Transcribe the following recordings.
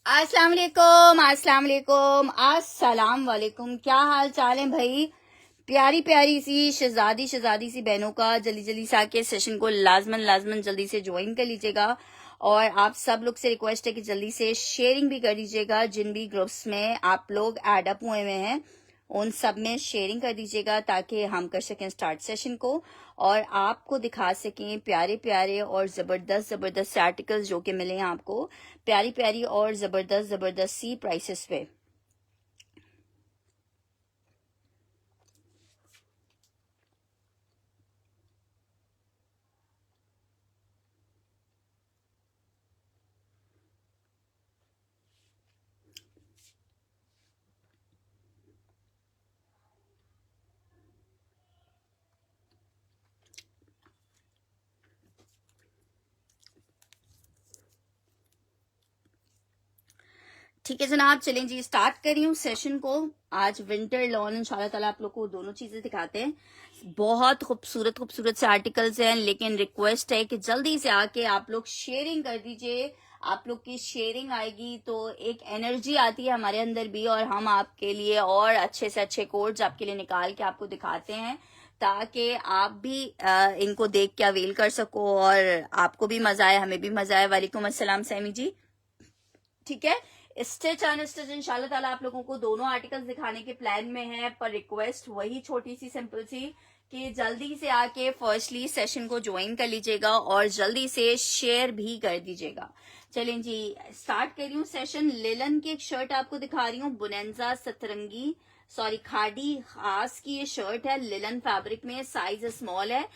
अस्सलाम वालेकुम, अस्सलाम वालेकुम, अस्सलाम वालेकुम। क्या हाल चाल है भाई? प्यारी प्यारी सी शहजादी शहजादी सी बहनों का जल्दी जल्दी से आके सेशन को लाजमन लाजमन जल्दी से ज्वाइन कर लीजिएगा। और आप सब लोग से रिक्वेस्ट है कि जल्दी से शेयरिंग भी कर दीजिएगा। जिन भी ग्रुप्स में आप लोग ऐड अप हुए हुए हैं उन सब में शेयरिंग कर दीजिएगा ताकि हम कर सकें स्टार्ट सेशन को और आपको दिखा सकें प्यारे प्यारे और जबरदस्त जबरदस्त से आर्टिकल्स जो कि मिले हैं आपको प्यारी प्यारी और जबरदस्त जबरदस्त सी प्राइसेस पे। ठीक है जनाब, चलें जी स्टार्ट कर रही हूँ सेशन को। आज विंटर लॉन इंशाल्लाह ताला आप लोग को दोनों चीजें दिखाते हैं। बहुत खूबसूरत खूबसूरत से आर्टिकल्स हैं, लेकिन रिक्वेस्ट है कि जल्दी से आके आप लोग शेयरिंग कर दीजिए। आप लोग की शेयरिंग आएगी तो एक एनर्जी आती है हमारे अंदर भी और हम आपके लिए और अच्छे से अच्छे कोड्स आपके लिए निकाल के आपको दिखाते हैं ताकि आप भी इनको देख के अवेल कर सको और आपको भी मजा आए, हमें भी मजा आए। वालेकुम अस्सलाम सैमी जी। ठीक है, स्टिच अनस्टिच इंशाल्लाह ताला आप लोगों को दोनों आर्टिकल्स दिखाने के प्लान में है, पर रिक्वेस्ट वही छोटी सी सिंपल सी कि जल्दी से आके फर्स्टली सेशन को ज्वाइन कर लीजिएगा और जल्दी से शेयर भी कर दीजिएगा। चलें जी, स्टार्ट कर रही हूँ सेशन। लिलन की एक शर्ट आपको दिखा रही हूँ, बुनेंजा सतरंगी सॉरी खादी खास की ये शर्ट है, लिलन फैब्रिक में, साइज स्मॉल है।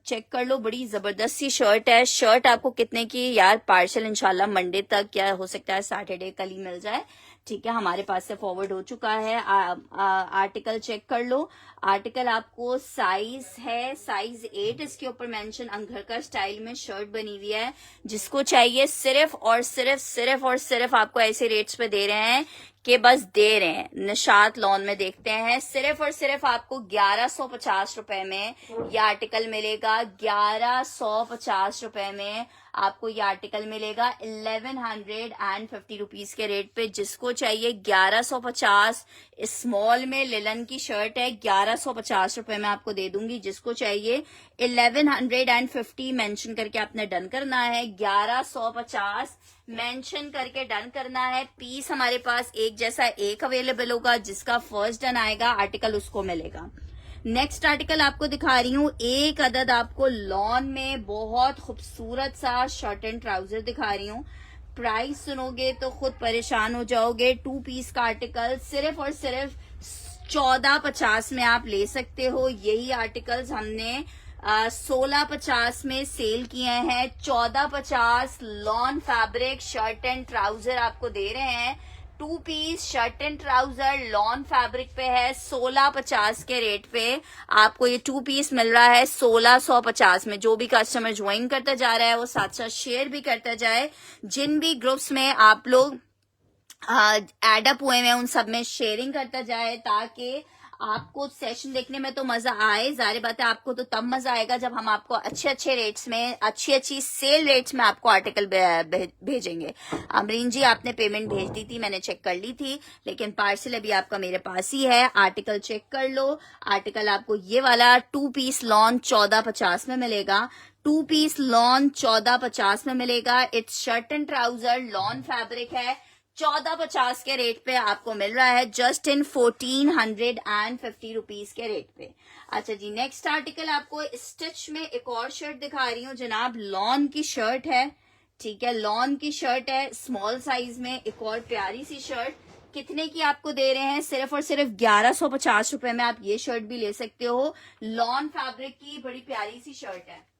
चेक कर लो, बड़ी जबरदस्त सी शर्ट है। शर्ट आपको कितने की यार, पार्सल इंशाल्लाह मंडे तक, क्या हो सकता है सैटरडे कल ही मिल जाए, ठीक है, हमारे पास से फॉरवर्ड हो चुका है। आर्टिकल चेक कर लो। आर्टिकल आपको साइज है साइज 8, इसके ऊपर मेंशन अंगरखा स्टाइल में शर्ट बनी हुई है। जिसको चाहिए सिर्फ और सिर्फ आपको ऐसे रेट्स पे दे रहे हैं कि बस दे रहे हैं। निशात लॉन में देखते हैं, सिर्फ और सिर्फ आपको 1150 रुपए में ये आर्टिकल मिलेगा। 1150 रुपए में आपको ये आर्टिकल मिलेगा 1150 रुपीज के रेट पे। जिसको चाहिए 1150, स्मॉल में लिलन की शर्ट है, 1150 रुपए में आपको दे दूंगी। जिसको चाहिए 1150 मेंशन करके आपने डन करना है। 1150 मेंशन करके डन करना है। पीस हमारे पास एक जैसा एक अवेलेबल होगा, जिसका फर्स्ट डन आएगा आर्टिकल उसको मिलेगा। नेक्स्ट आर्टिकल आपको दिखा रही हूँ, एक अदद आपको लॉन में बहुत खूबसूरत सा शर्ट एंड ट्राउजर दिखा रही हूँ। प्राइस सुनोगे तो खुद परेशान हो जाओगे। 2 पीस का आर्टिकल सिर्फ और सिर्फ 1450 में आप ले सकते हो। यही आर्टिकल्स हमने 1650 में सेल किए हैं। 1450 lawn fabric shirt and trouser आपको दे रहे हैं। 2 piece shirt and trouser lawn fabric पे है, 1650 के रेट पे आपको ये 2 पीस मिल रहा है 1650 में। जो भी कस्टमर ज्वाइन करता जा रहा है वो साथ साथ शेयर भी करता जाए। जिन भी ग्रुप्स में आप लोग एड अप हुए हैं उन सब में शेयरिंग करता जाए, ताकि आपको सेशन देखने में तो मजा आए। जाहिर बात है आपको तो तब मजा आएगा जब हम आपको अच्छे अच्छे रेट्स में, अच्छी सेल रेट्स में आपको आर्टिकल भेजेंगे। अमरीन जी, आपने पेमेंट भेज दी थी, मैंने चेक कर ली थी, लेकिन पार्सल अभी आपका मेरे पास ही है। आर्टिकल चेक कर लो। आर्टिकल आपको ये वाला 2 पीस लॉन 1450 में मिलेगा। 2 पीस लॉन 1450 में मिलेगा। It's shirt and trouser lawn fabric है, 1450 के रेट पे आपको मिल रहा है, जस्ट इन 1450 रुपीज के रेट पे। अच्छा जी, नेक्स्ट आर्टिकल आपको स्टिच में एक और शर्ट दिखा रही हूँ जनाब। लॉन की शर्ट है, ठीक है, लॉन की शर्ट है, स्मॉल साइज में एक और प्यारी सी शर्ट। कितने की आपको दे रहे हैं? सिर्फ और सिर्फ 1150 रुपए में आप ये शर्ट भी ले सकते हो। लॉन फैब्रिक की बड़ी प्यारी सी शर्ट है।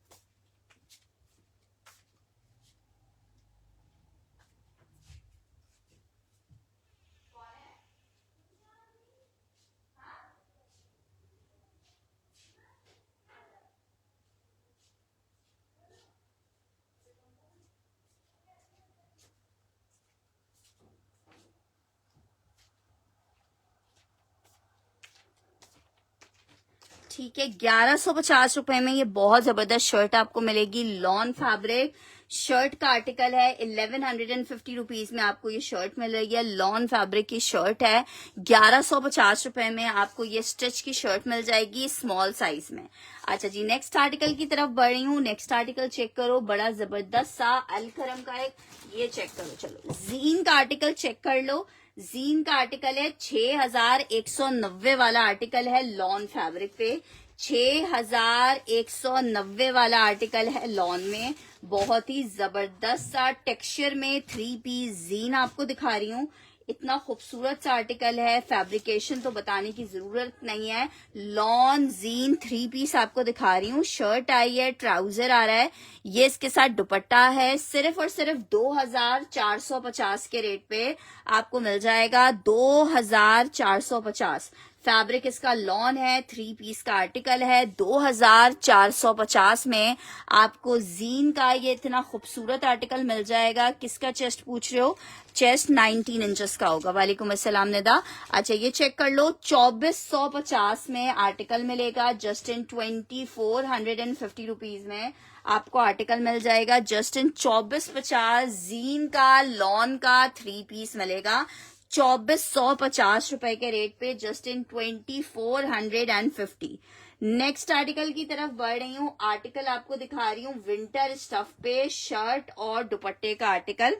ठीक है, 1150 रुपए में ये बहुत जबरदस्त शर्ट आपको मिलेगी। लॉन फैब्रिक शर्ट का आर्टिकल है, 1150 रुपीज में आपको ये शर्ट मिल रही है। लॉन फैब्रिक की शर्ट है, 1150 रुपए में आपको ये स्टिच की शर्ट मिल जाएगी स्मॉल साइज में। अच्छा जी, नेक्स्ट आर्टिकल की तरफ बढ़ रही हूँ। नेक्स्ट आर्टिकल चेक करो, बड़ा जबरदस्त सा अलकरम का एक, ये चेक करो। चलो जीन का आर्टिकल चेक कर लो। जीन का आर्टिकल है, 6190 वाला आर्टिकल है लॉन फैब्रिक पे। 6190 वाला आर्टिकल है लॉन में। बहुत ही जबरदस्त सा टेक्सचर में 3 पीस जीन आपको दिखा रही हूँ। इतना खूबसूरत सा आर्टिकल है, फैब्रिकेशन तो बताने की जरूरत नहीं है। लॉन जीन 3 पीस आपको दिखा रही हूँ। शर्ट आई है, ट्राउजर आ रहा है, ये इसके साथ दुपट्टा है। सिर्फ और सिर्फ 2450 के रेट पे आपको मिल जाएगा। 2450 फैब्रिक इसका लॉन है, 3 पीस का आर्टिकल है। 2450 में आपको जीन का ये इतना खूबसूरत आर्टिकल मिल जाएगा। किसका चेस्ट पूछ रहे हो? चेस्ट 19 इंचेस का होगा। वालेकुम अस्सलाम निदा। अच्छा, ये चेक कर लो, 2450 में आर्टिकल मिलेगा। जस्ट इन 2450 रुपीज में आपको आर्टिकल मिल जाएगा। जस्ट इन 2450 जीन का लॉन का 3 पीस मिलेगा 2450 रुपए के रेट पे, जस्ट इन 2450। नेक्स्ट आर्टिकल की तरफ बढ़ रही हूँ। आर्टिकल आपको दिखा रही हूँ विंटर स्टफ पे शर्ट और दुपट्टे का आर्टिकल।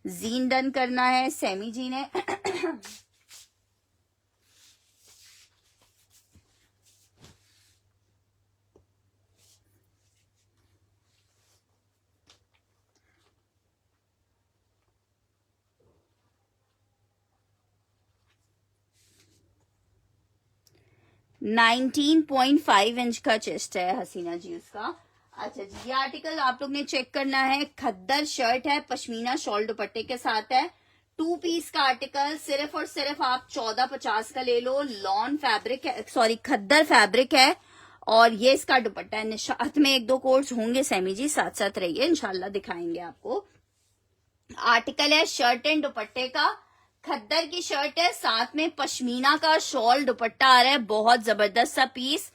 जीन डन करना है, सेमी जीन है। $19.5 का चेस्ट है हसीना जी उसका। अच्छा जी, ये आर्टिकल आप लोग ने चेक करना है। खद्दर शर्ट है, पश्मीना शॉल दुपट्टे के साथ है, 2 पीस का आर्टिकल। सिर्फ और सिर्फ आप 1450 का ले लो। लॉन फैब्रिक है, सॉरी खद्दर फैब्रिक है, और ये इसका दुपट्टा है। निशात में 1-2 कोड्स होंगे सेमी जी, साथ साथ रहिए, इंशाल्लाह दिखाएंगे आपको। आर्टिकल है शर्ट एंड दुपट्टे का, खद्दर की शर्ट है, साथ में पश्मीना का शॉल दुपट्टा आ रहा है। बहुत जबरदस्त सा पीस।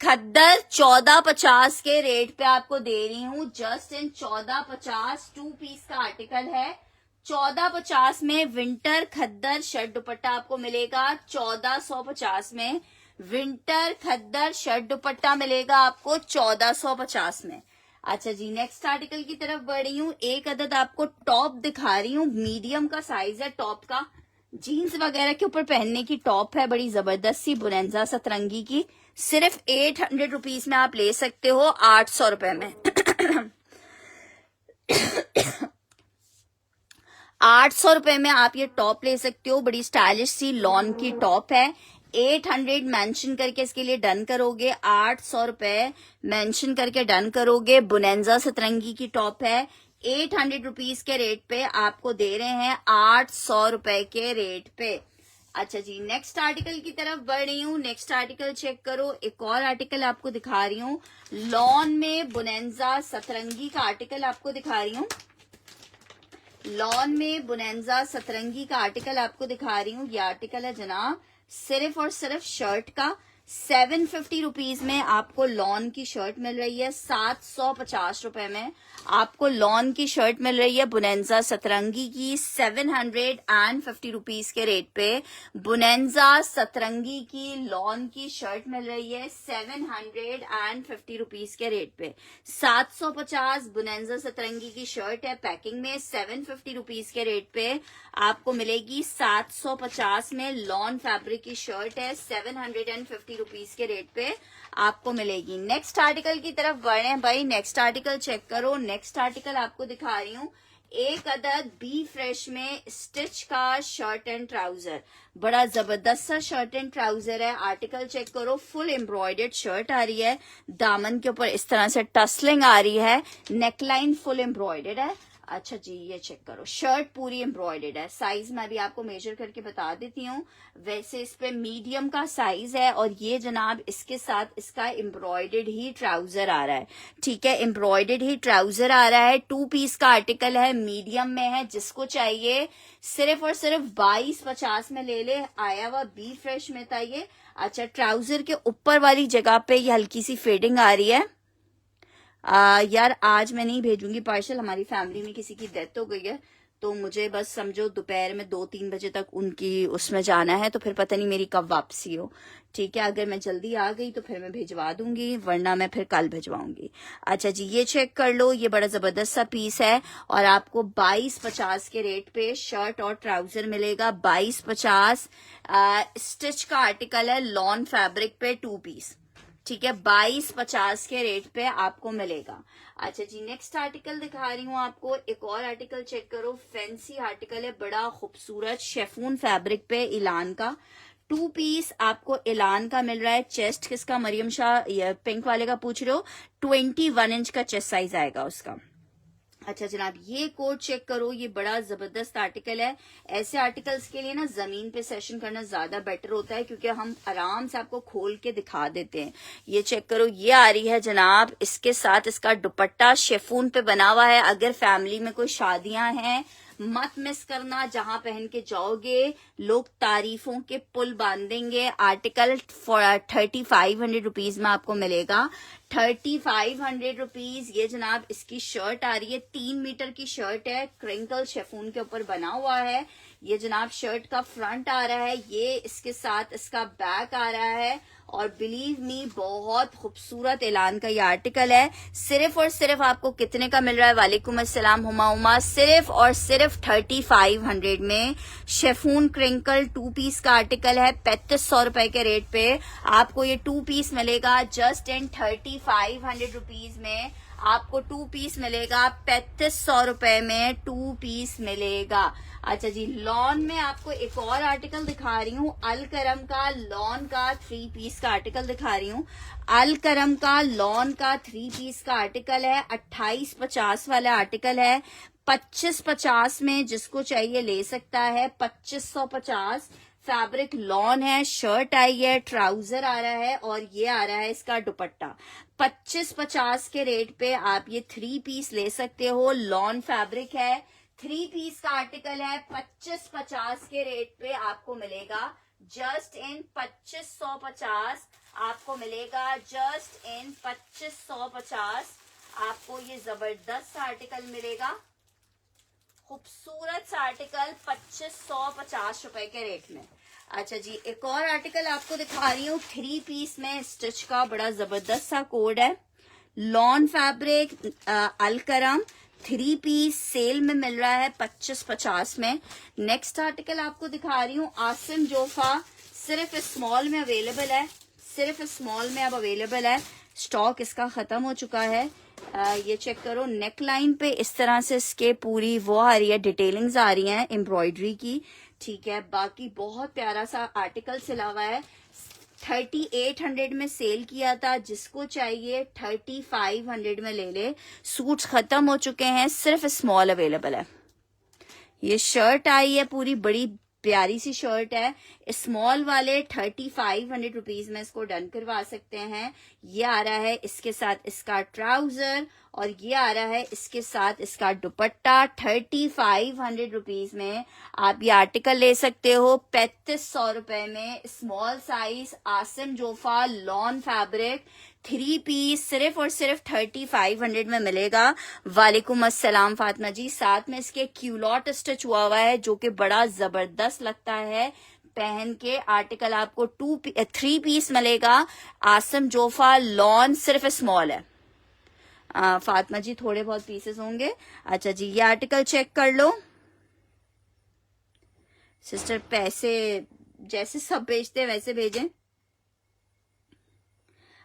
खद्दर 1450 के रेट पे आपको दे रही हूं, जस्ट इन 1450। 2 पीस का आर्टिकल है। 1450 में विंटर खद्दर शर्ट दुपट्टा आपको मिलेगा। 1450 में विंटर खद्दर शर्ट दुपट्टा मिलेगा आपको 1450 में। अच्छा जी, नेक्स्ट आर्टिकल की तरफ बढ़ रही हूँ। एक अदद आपको टॉप दिखा रही हूँ, मीडियम का साइज है टॉप का। जीन्स वगैरह के ऊपर पहनने की टॉप है, बड़ी जबरदस्त सी बुनेंजा सतरंगी की। सिर्फ 800 रुपीज में आप ले सकते हो, 800 रुपए में। 800 रुपए में आप ये टॉप ले सकते हो। बड़ी स्टाइलिश सी लॉन की टॉप है। 800 मेंशन करके इसके लिए डन करोगे, 800 रुपए मेंशन करके डन करोगे। बुनेंजा सतरंगी की टॉप है। 800 रुपीज के रेट पे आपको दे रहे हैं, 800 रुपए के रेट पे। अच्छा जी, नेक्स्ट आर्टिकल की तरफ बढ़ रही हूँ। नेक्स्ट आर्टिकल चेक करो। एक और आर्टिकल आपको दिखा रही हूँ, लॉन में बुनेंजा सतरंगी का आर्टिकल आपको दिखा रही हूँ। लॉन में बुनेंजा सतरंगी का आर्टिकल आपको दिखा रही हूँ। ये आर्टिकल है जनाब सिर्फ और सिर्फ शर्ट का। 750 रुपीज में आपको लॉन की शर्ट मिल रही है। 750 रुपए में आपको लॉन की शर्ट मिल रही है बुनेंजा सतरंगी की। 750 रुपीज के रेट पे बुनेंजा सतरंगी की लॉन की शर्ट मिल रही है। 750 रुपीज के रेट पे 750 बुनेंजा सतरंगी की शर्ट है पैकिंग में। 750 रुपीज के रेट पे आपको मिलेगी। 750 में लॉन फैब्रिक की शर्ट है। 750 रुपीज के रेट पे आपको मिलेगी। नेक्स्ट आर्टिकल की तरफ बढ़े भाई। नेक्स्ट आर्टिकल चेक करो। नेक्स्ट आर्टिकल आपको दिखा रही हूँ, एक अदद बी फ्रेश में स्टिच का शर्ट एंड ट्राउजर। बड़ा जबरदस्त सा शर्ट एंड ट्राउजर है। आर्टिकल चेक करो, फुल एम्ब्रॉयडर्ड शर्ट आ रही है। दामन के ऊपर इस तरह से टसलिंग आ रही है। नेकलाइन फुल एम्ब्रॉयडर्ड है। अच्छा जी, ये चेक करो, शर्ट पूरी एम्ब्रॉयडर्ड है। साइज मैं भी आपको मेजर करके बता देती हूँ। वैसे इस पे मीडियम का साइज है, और ये जनाब इसके साथ इसका एम्ब्रॉयडर्ड ही ट्राउजर आ रहा है। ठीक है, एम्ब्रॉयडर्ड ही ट्राउजर आ रहा है। 2 पीस का आर्टिकल है, मीडियम में है। जिसको चाहिए सिर्फ और सिर्फ 2250 में ले ले। आया हुआ बी फ्रेश में था ये। अच्छा, ट्राउजर के ऊपर वाली जगह पे ये हल्की सी फेडिंग आ रही है। यार आज मैं नहीं भेजूंगी पार्सल, हमारी फैमिली में किसी की डेथ हो गई है, तो मुझे बस समझो दोपहर में 2-3 बजे तक उनकी उसमें जाना है, तो फिर पता नहीं मेरी कब वापसी हो। ठीक है, अगर मैं जल्दी आ गई तो फिर मैं भिजवा दूंगी, वरना मैं फिर कल भिजवाऊंगी। अच्छा जी, ये चेक कर लो, ये बड़ा जबरदस्त सा पीस है, और आपको 2250 के रेट पे शर्ट और ट्राउजर मिलेगा। 2250 स्टिच का आर्टिकल है, लॉन फैब्रिक पे 2 पीस। ठीक है, 2250 के रेट पे आपको मिलेगा। अच्छा जी, नेक्स्ट आर्टिकल दिखा रही हूँ आपको। एक और आर्टिकल चेक करो, फैंसी आर्टिकल है, बड़ा खूबसूरत शेफून फैब्रिक पे इलान का 2 पीस आपको इलान का मिल रहा है। चेस्ट किसका, मरियम शाह पिंक वाले का पूछ रहे हो, 21 इंच का चेस्ट साइज आएगा उसका। अच्छा जनाब, ये कोड चेक करो, ये बड़ा जबरदस्त आर्टिकल है। ऐसे आर्टिकल्स के लिए ना जमीन पे सेशन करना ज्यादा बेटर होता है, क्योंकि हम आराम से आपको खोल के दिखा देते हैं। ये चेक करो, ये आ रही है जनाब, इसके साथ इसका दुपट्टा शेफून पे बना हुआ है। अगर फैमिली में कोई शादियां हैं, मत मिस करना, जहां पहन के जाओगे लोग तारीफों के पुल बांधेंगे। आर्टिकल 3500 रुपीज में आपको मिलेगा। 3500 रुपीज। ये जनाब इसकी शर्ट आ रही है, 3 मीटर की शर्ट है, क्रिंकल शेफून के ऊपर बना हुआ है। ये जनाब शर्ट का फ्रंट आ रहा है, ये इसके साथ इसका बैक आ रहा है, और बिलीव मी बहुत खूबसूरत ऐलान का ये आर्टिकल है। सिर्फ और सिर्फ आपको कितने का मिल रहा है? वालेकुम अस्सलाम हुमा, सिर्फ और सिर्फ 3500 में शेफून क्रिंकल 2 पीस का आर्टिकल है। 3500 रुपए के रेट पे आपको ये 2 पीस मिलेगा। जस्ट इन 3500 रुपीज में आपको 2 पीस मिलेगा। 3500 रुपए में 2 पीस मिलेगा। अच्छा जी, लॉन में आपको एक और आर्टिकल दिखा रही हूँ। अल करम का लॉन का 3 पीस का आर्टिकल दिखा रही हूँ। अल करम का लॉन का 3 पीस का आर्टिकल है। 2850 वाला आर्टिकल है। 2550 में जिसको चाहिए ले सकता है। 2550 फैब्रिक लॉन है। शर्ट आई है, ट्राउजर आ रहा है और ये आ रहा है इसका दुपट्टा। 2550 के रेट पे आप ये 3 पीस ले सकते हो। लॉन फैब्रिक है, 3 पीस का आर्टिकल है। 2550 के रेट पे आपको मिलेगा। जस्ट इन 2550 आपको मिलेगा। जस्ट इन 2550 आपको ये जबरदस्त आर्टिकल मिलेगा। खूबसूरत सा आर्टिकल 2550 रुपए के रेट में। अच्छा जी, एक और आर्टिकल आपको दिखा रही हूँ 3 पीस में स्टिच का। बड़ा जबरदस्त सा कोड है। लॉन फैब्रिक अल करम 3 पीस सेल में मिल रहा है 2550 में। नेक्स्ट आर्टिकल आपको दिखा रही हूँ आसिम जोफा। सिर्फ स्मॉल में अवेलेबल है। सिर्फ स्मॉल में अब अवेलेबल है। स्टॉक इसका खत्म हो चुका है। ये चेक करो, नेक लाइन पे इस तरह से इसके पूरी वो आ रही है, डिटेलिंग्स आ रही हैं एम्ब्रॉयडरी की। ठीक है, बाकी बहुत प्यारा सा आर्टिकल सिला हुआ है। 3800 में सेल किया था। जिसको चाहिए 3500 में ले ले। सूट्स खत्म हो चुके हैं, सिर्फ स्मॉल अवेलेबल है। ये शर्ट आई है, पूरी बड़ी प्यारी सी शर्ट है। स्मॉल वाले 3500 रुपीज में इसको डन करवा सकते हैं। ये आ रहा है इसके साथ इसका ट्राउजर और ये आ रहा है इसके साथ इसका दुपट्टा। 3500 रुपीज में आप ये आर्टिकल ले सकते हो। 3500 रुपए में small size Asim Jofa lawn fabric 3 piece सिर्फ और सिर्फ 3500 में मिलेगा। वालेकुम अस्सलाम फातिमा जी। साथ में इसके क्यूलॉट स्टिच हुआ हुआ है जो कि बड़ा जबरदस्त लगता है पहन के। आर्टिकल आपको 3 पीस मिलेगा। आसिम जोफा लॉन सिर्फ स्मॉल है। फातिमा जी थोड़े बहुत पीसेस होंगे। अच्छा जी, ये आर्टिकल चेक कर लो। सिस्टर पैसे जैसे सब भेजते हैं वैसे भेजें।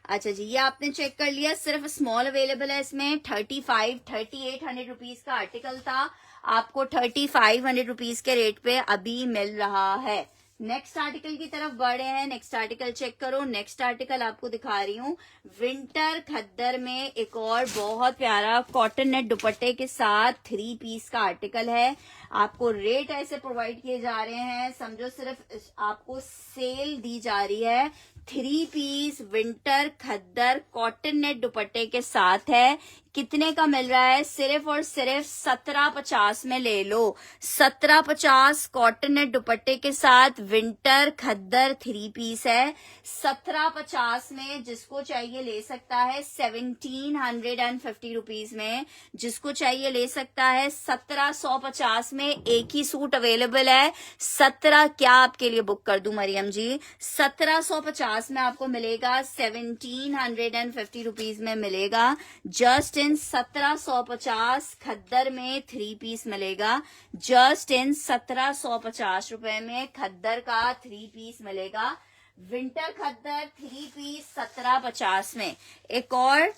अच्छा जी, ये आपने चेक कर लिया। सिर्फ स्मॉल अवेलेबल है इसमें। 3800 रुपीज का आर्टिकल था। आपको 3500 रुपीज के रेट पे अभी मिल रहा है। नेक्स्ट आर्टिकल की तरफ बढ़े हैं। नेक्स्ट आर्टिकल चेक करो। नेक्स्ट आर्टिकल आपको दिखा रही हूँ विंटर खद्दर में एक और बहुत प्यारा कॉटन नेट दुपट्टे के साथ 3 पीस का आर्टिकल है। आपको रेट ऐसे प्रोवाइड किए जा रहे हैं, समझो सिर्फ आपको सेल दी जा रही है। 3 पीस विंटर खद्दर कॉटन नेट दुपट्टे के साथ है। कितने का मिल रहा है? सिर्फ और सिर्फ 1750 में ले लो। 1750 कॉटन नेट दुपट्टे के साथ विंटर खद्दर 3 पीस है। 1750 में जिसको चाहिए ले सकता है। 1750 रुपीज में जिसको चाहिए ले सकता है। 1750 में एक ही सूट अवेलेबल है। 17 क्या आपके लिए बुक कर दूं मरियम जी? 1750 में आपको मिलेगा। 1750 रुपीज में मिलेगा। जस्ट इन 1750 खद्दर में 3 पीस मिलेगा। जस्ट इन 1750 रुपए में खद्दर का 3 पीस मिलेगा। विंटर खद्दर 3 पीस 1750 में। एक और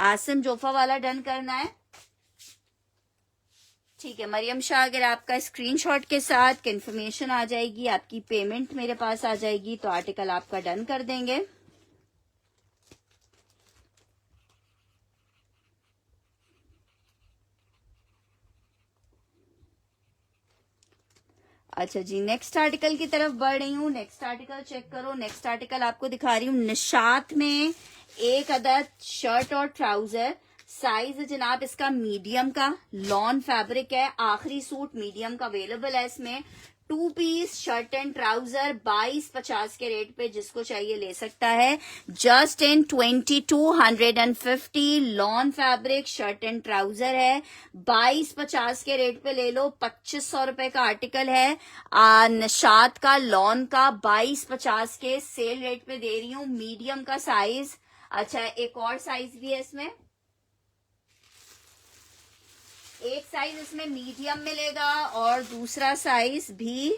आसिम जोफा वाला डन करना है। ठीक है मरियम शाह, अगर आपका स्क्रीनशॉट के साथ कंफर्मेशन आ जाएगी, आपकी पेमेंट मेरे पास आ जाएगी तो आर्टिकल आपका डन कर देंगे। अच्छा जी, नेक्स्ट आर्टिकल की तरफ बढ़ रही हूँ। नेक्स्ट आर्टिकल चेक करो। नेक्स्ट आर्टिकल आपको दिखा रही हूँ निशात में एक अदद शर्ट और ट्राउजर। साइज है जनाब इसका मीडियम का। लॉन फैब्रिक है। आखिरी सूट मीडियम का अवेलेबल है इसमें। 2 पीस शर्ट एंड ट्राउजर 2250 के रेट पे, जिसको चाहिए ले सकता है। Just in 2250 lawn fabric shirt and trouser है, 2250 के रेट पे ले लो। 2500 रुपए का आर्टिकल है, निशात का लॉन का 2250 के सेल रेट पे दे रही हूँ। मीडियम का साइज। अच्छा, एक और साइज भी है इसमें, एक साइज इसमें मीडियम मिलेगा और दूसरा साइज भी,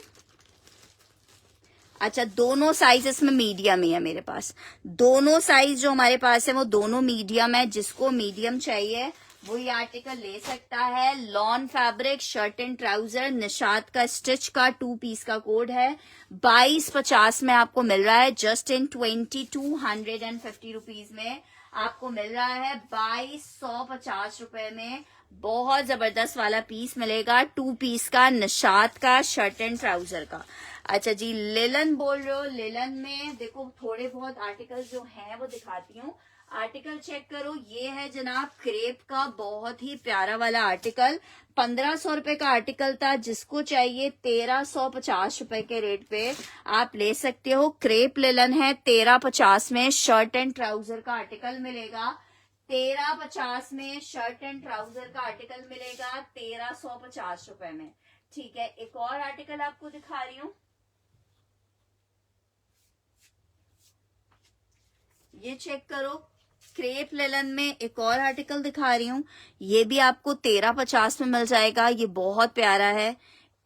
अच्छा दोनों साइज इसमें मीडियम ही है मेरे पास। दोनों साइज जो हमारे पास है वो दोनों मीडियम है। जिसको मीडियम चाहिए वो ये आर्टिकल ले सकता है। Lawn fabric shirt and trouser, Nishat का स्टिच का 2 पीस का कोड है। 2250 में आपको मिल रहा है। जस्ट इन 2250 रुपीज में आपको मिल रहा है 2250 रुपए में। बहुत जबरदस्त वाला पीस मिलेगा, 2 पीस का निशात का शर्ट एंड ट्राउजर का। अच्छा जी, लिलन बोल रहे हो। लिलन में देखो थोड़े बहुत आर्टिकल जो हैं वो दिखाती हूँ। आर्टिकल चेक करो, ये है जनाब क्रेप का बहुत ही प्यारा वाला आर्टिकल। 1500 रुपए का आर्टिकल था, जिसको चाहिए 1350 रुपए के रेट पे आप ले सकते हो। क्रेप लिलन है, 1350 में शर्ट एंड ट्राउजर का आर्टिकल मिलेगा। 1350 में शर्ट एंड ट्राउजर का आर्टिकल मिलेगा 1350 रुपए में। ठीक है, एक और आर्टिकल आपको दिखा रही हूँ। ये चेक करो, क्रेप लेलन में एक और आर्टिकल दिखा रही हूँ। ये भी आपको 1350 में मिल जाएगा। ये बहुत प्यारा है।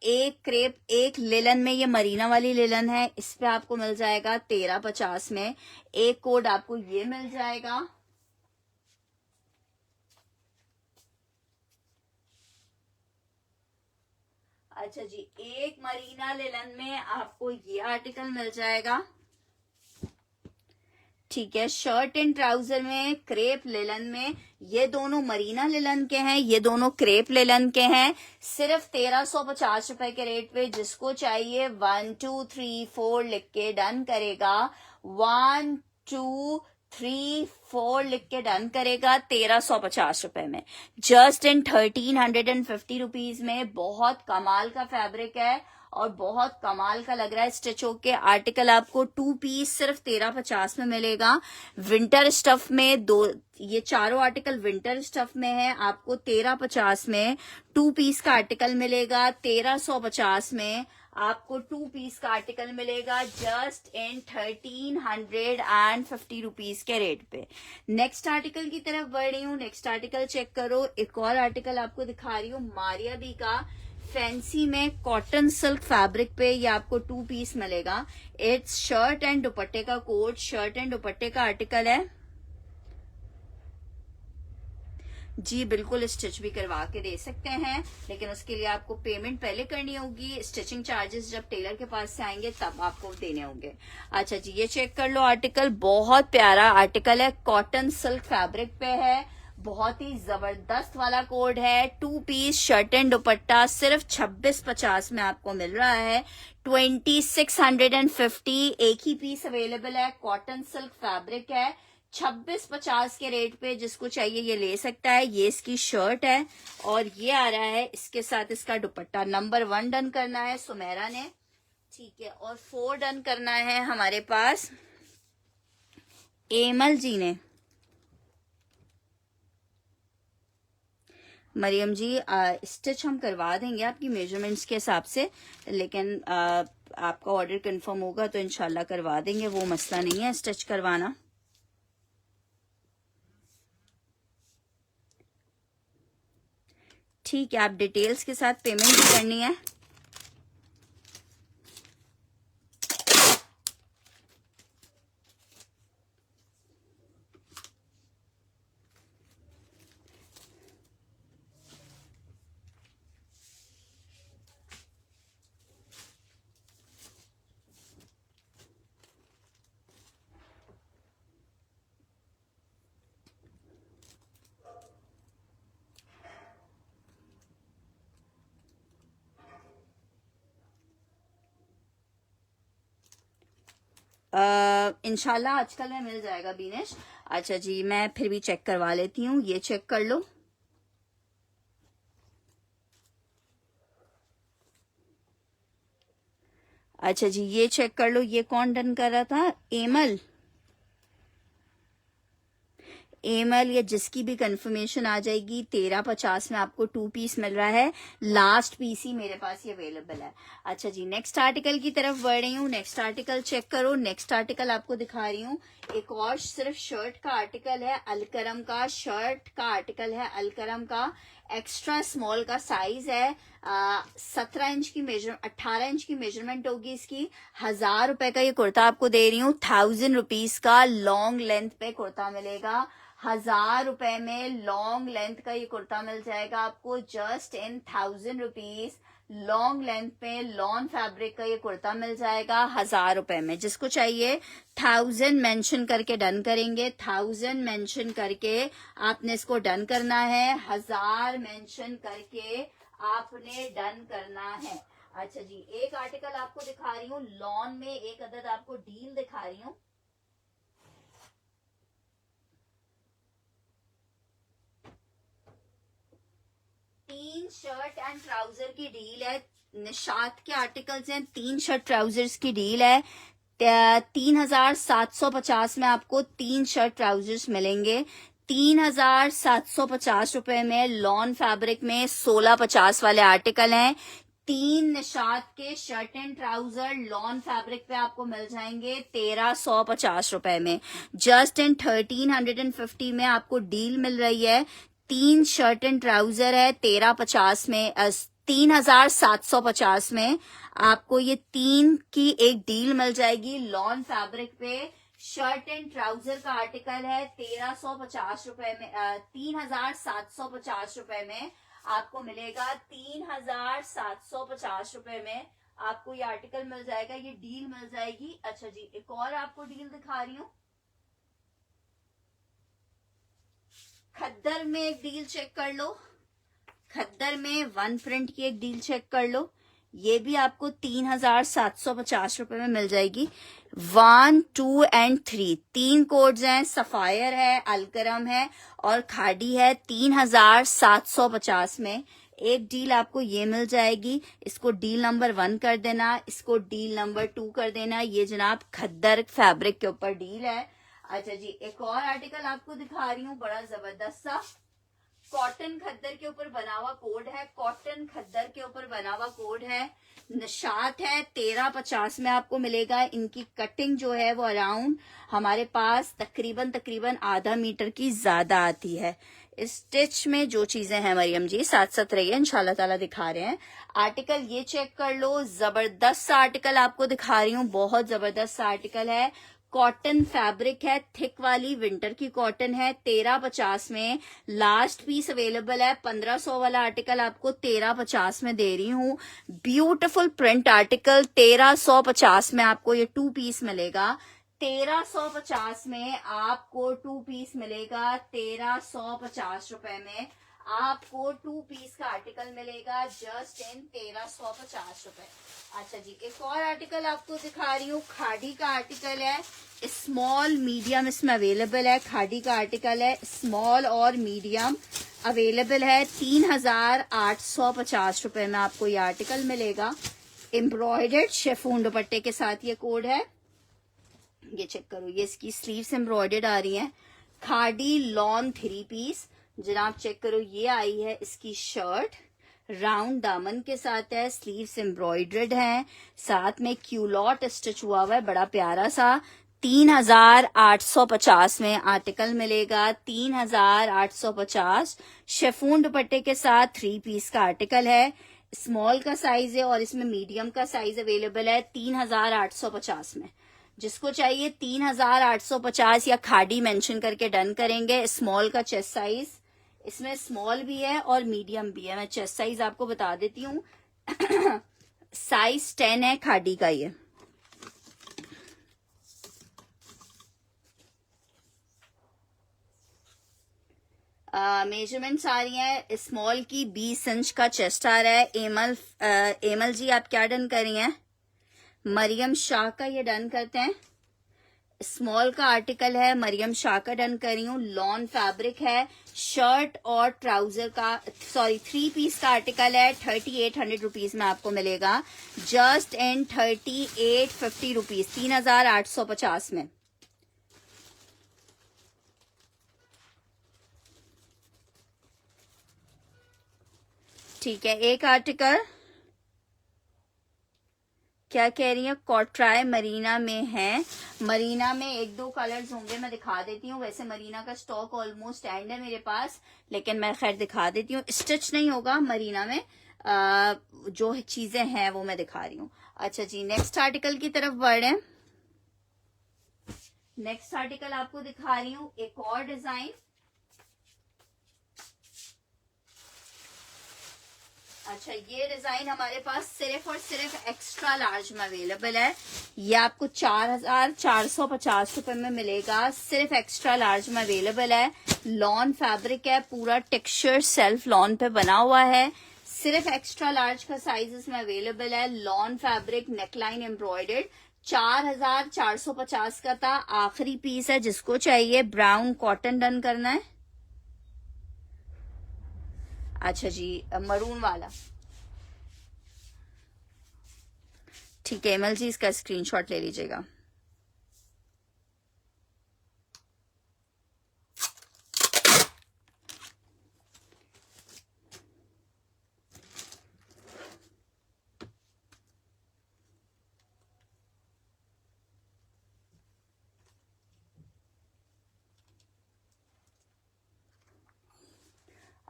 एक क्रेप एक लेलन में, ये मरीना वाली लेलन है, इस पे आपको मिल जाएगा 1350 में। एक कोड आपको ये मिल जाएगा। अच्छा जी, एक मरीना लेलन में आपको ये आर्टिकल मिल जाएगा। ठीक है, शर्ट एंड ट्राउजर में क्रेप लेलन में, ये दोनों मरीना लेलन के हैं, ये दोनों क्रेप लेलन के हैं। सिर्फ 1350 रुपए के रेट पे। जिसको चाहिए 1 2 3 4 लिख के डन करेगा। 1 2 3 4 लिख के डन करेगा 1350 रुपए में। जस्ट इन 1350 रुपीज में। बहुत कमाल का फैब्रिक है और बहुत कमाल का लग रहा है स्टिच होके। आर्टिकल आपको 2 पीस सिर्फ 1350 में मिलेगा। विंटर स्टफ में ये चारों आर्टिकल विंटर स्टफ में है। आपको 1350 में 2 पीस का आर्टिकल मिलेगा। 1350 में आपको 2 पीस का आर्टिकल मिलेगा। जस्ट इन 1350 रुपीज के रेट पे। नेक्स्ट आर्टिकल की तरफ बढ़ रही हूँ। नेक्स्ट आर्टिकल चेक करो। एक और आर्टिकल आपको दिखा रही हूँ मारिया बी का, फैंसी में कॉटन सिल्क फैब्रिक पे। ये आपको 2 पीस मिलेगा। इट्स शर्ट एंड दुपट्टे का कोट, शर्ट एंड दुपट्टे का आर्टिकल है जी। बिल्कुल स्टिच भी करवा के दे सकते हैं, लेकिन उसके लिए आपको पेमेंट पहले करनी होगी। स्टिचिंग चार्जेस जब टेलर के पास से आएंगे तब आपको देने होंगे। अच्छा जी, ये चेक कर लो आर्टिकल। बहुत प्यारा आर्टिकल है, कॉटन सिल्क फैब्रिक पे है। बहुत ही जबरदस्त वाला कोड है। 2 पीस शर्ट एंड दुपट्टा सिर्फ 2650 में आपको मिल रहा है। 2650 एक ही पीस अवेलेबल है। कॉटन सिल्क फैब्रिक है, 2650 के रेट पे। जिसको चाहिए ये ले सकता है। ये इसकी शर्ट है और ये आ रहा है इसके साथ इसका दुपट्टा। नंबर 1 डन करना है सुमेरा ने, ठीक है, और 4 डन करना है हमारे पास एमल जी ने। मरियम जी, स्टिच हम करवा देंगे आपकी मेजरमेंट्स के हिसाब से, लेकिन आपका ऑर्डर कंफर्म होगा तो इंशाल्लाह करवा देंगे। वो मसला नहीं है स्टिच करवाना। ठीक है, आप डिटेल्स के साथ पेमेंट भी करनी है। इंशाल्लाह आजकल में मिल जाएगा बीनेश। अच्छा जी, मैं फिर भी चेक करवा लेती हूँ। ये चेक कर लो। अच्छा जी, ये चेक कर लो, ये कौन डन कर रहा था? एमल। एमएल या जिसकी भी कंफर्मेशन आ जाएगी, 1350 में आपको 2 पीस मिल रहा है। लास्ट पीस ही मेरे पास ये अवेलेबल है। अच्छा जी, नेक्स्ट आर्टिकल की तरफ बढ़ रही हूँ। नेक्स्ट आर्टिकल चेक करो। नेक्स्ट आर्टिकल आपको दिखा रही हूँ, एक और सिर्फ शर्ट का आर्टिकल है, अलकरम का शर्ट का आर्टिकल है, अलकरम का एक्स्ट्रा स्मॉल का साइज है। 18 इंच की मेजरमेंट होगी इसकी। 1000 रुपए का ये कुर्ता आपको दे रही हूँ। 1000 रुपीज का लॉन्ग लेंथ पे कुर्ता मिलेगा। 1000 रुपए में लॉन्ग लेंथ का ये कुर्ता मिल जाएगा आपको, just in 1000 rupees. Long length पे लॉन फैब्रिक का ये कुर्ता मिल जाएगा 1000 रुपए में। जिसको चाहिए 1000 मेंशन करके डन करेंगे। 1000 मेंशन करके आपने इसको डन करना है। 1000 मेंशन करके आपने डन करना है। अच्छा जी, एक आर्टिकल आपको दिखा रही हूँ लॉन में, एक अदद आपको डील दिखा रही हूँ। तीन शर्ट एंड ट्राउजर की डील है। निशात के आर्टिकल्स हैं, 3 शर्ट ट्राउजर्स की डील है। 3750 में आपको 3 शर्ट ट्राउजर्स मिलेंगे। 3750 रुपए में लॉन फैब्रिक में 1650 वाले आर्टिकल हैं। 3 निशात के shirt and trouser lawn fabric पे आपको मिल जाएंगे 1350 रुपए में। जस्ट इन 1350 में आपको डील मिल रही है। 3 शर्ट एंड ट्राउजर है 1350 में, 3750 में आपको ये 3 की एक डील मिल जाएगी लॉन फैब्रिक पे। शर्ट एंड ट्राउजर का आर्टिकल है 1350 रुपए में, 3750 रुपए में आपको मिलेगा। 3750 रुपए में आपको ये आर्टिकल मिल जाएगा, ये डील मिल जाएगी। अच्छा जी, एक और आपको डील दिखा रही हूँ। खद्दर में एक डील चेक कर लो। खद्दर में 1 प्रिंट की एक डील चेक कर लो। ये भी आपको 3750 रुपए में मिल जाएगी। 1, 2 एंड 3 3 कोड्स हैं, सफायर है, अलकरम है और खाड़ी है। 3750 में एक डील आपको ये मिल जाएगी। इसको डील नंबर 1 कर देना, इसको डील नंबर 2 कर देना। ये जनाब खद्दर फैब्रिक के ऊपर डील है। अच्छा जी, एक और आर्टिकल आपको दिखा रही हूँ, बड़ा जबरदस्त सा कॉटन खद्दर के ऊपर बना हुआ कोड है। कॉटन खद्दर के ऊपर बना हुआ कोड है। निशात है 1350 में आपको मिलेगा। इनकी कटिंग जो है वो अराउंड हमारे पास तकरीबन आधा मीटर की ज्यादा आती है। इस स्टिच में जो चीजें हैं मरियम जी, साथ साथ रहिए, इंशाल्लाह ताला दिखा रहे हैं। आर्टिकल ये चेक कर लो, जबरदस्त आर्टिकल आपको दिखा रही हूँ, बहुत जबरदस्त आर्टिकल है। कॉटन फैब्रिक है, थिक वाली विंटर की कॉटन है। 1350 में लास्ट पीस अवेलेबल है। 1500 वाला आर्टिकल आपको 1350 में दे रही हूँ। ब्यूटीफुल प्रिंट आर्टिकल 1350 में आपको ये 2 पीस मिलेगा। 1350 में आपको 2 पीस मिलेगा। 1350 रुपए में आपको 2 पीस का आर्टिकल मिलेगा, जस्ट इन 1350 रुपए। अच्छा जी, एक और आर्टिकल आपको दिखा रही हूँ, खाड़ी का आर्टिकल है। स्मॉल मीडियम इसमें अवेलेबल है। खाड़ी का आर्टिकल है, स्मॉल और मीडियम अवेलेबल है। 3850 रुपए में आपको ये आर्टिकल मिलेगा। एम्ब्रॉयडर्ड शेफून दुपट्टे के साथ ये कोड है। ये चेक करो, ये इसकी स्लीव्स एम्ब्रॉयडर्ड आ रही हैं। खाड़ी लॉन 3 पीस जनाब चेक करो, ये आई है इसकी शर्ट, राउंड दामन के साथ है, स्लीव्स एम्ब्रॉयडर्ड हैं, साथ में क्यूलॉट स्टिच हुआ हुआ है, बड़ा प्यारा सा। 3850 में आर्टिकल मिलेगा। 3850 शेफून दुपट्टे के साथ 3 पीस का आर्टिकल है। स्मॉल का साइज है और इसमें मीडियम का साइज अवेलेबल है। 3850 में जिसको चाहिए 3850 या खाड़ी मेंशन करके डन करेंगे। स्मॉल का चेस्ट साइज, इसमें स्मॉल भी है और मीडियम भी है। मैं चेस्ट साइज आपको बता देती हूँ। साइज 10 है खाड़ी का। ये मेजरमेंट्स आ रही हैं। स्मॉल की 20 इंच का चेस्ट आ रहा है। एमल जी आप क्या डन कर रही हैं? मरियम शाह का ये डन करते हैं। स्मॉल का आर्टिकल है, मरियम शाह का डन कर रही हूँ, लॉन फैब्रिक है, शर्ट और ट्राउजर का, सॉरी 3 पीस का आर्टिकल है, 3800 रुपीज में आपको मिलेगा, जस्ट इन 3850 रुपीज, 3850 में। ठीक है, एक आर्टिकल क्या कह रही है, कॉट्राई मरीना में है, मरीना में 1-2 कलर्स होंगे, मैं दिखा देती हूँ। वैसे मरीना का स्टॉक ऑलमोस्ट एंड है मेरे पास, लेकिन मैं खैर दिखा देती हूँ। स्टिच नहीं होगा मरीना में, जो चीजें हैं वो मैं दिखा रही हूँ। अच्छा जी, नेक्स्ट आर्टिकल की तरफ बढ़े। नेक्स्ट आर्टिकल आपको दिखा रही हूँ, एक और डिजाइन। अच्छा, ये डिजाइन हमारे पास सिर्फ और सिर्फ एक्स्ट्रा लार्ज में अवेलेबल है। ये आपको 4450 रुपए में मिलेगा, सिर्फ एक्स्ट्रा लार्ज में अवेलेबल है। लॉन फैब्रिक है, पूरा टेक्सचर सेल्फ लॉन पे बना हुआ है, सिर्फ एक्स्ट्रा लार्ज का साइज इसमें अवेलेबल है। लॉन फैब्रिक, नेकलाइन एम्ब्रॉयडर्ड, 4450 का था। आखिरी पीस है, जिसको चाहिए ब्राउन कॉटन डन करना है। अच्छा जी, मरून वाला, ठीक है एमएल जी, इसका स्क्रीनशॉट ले लीजिएगा।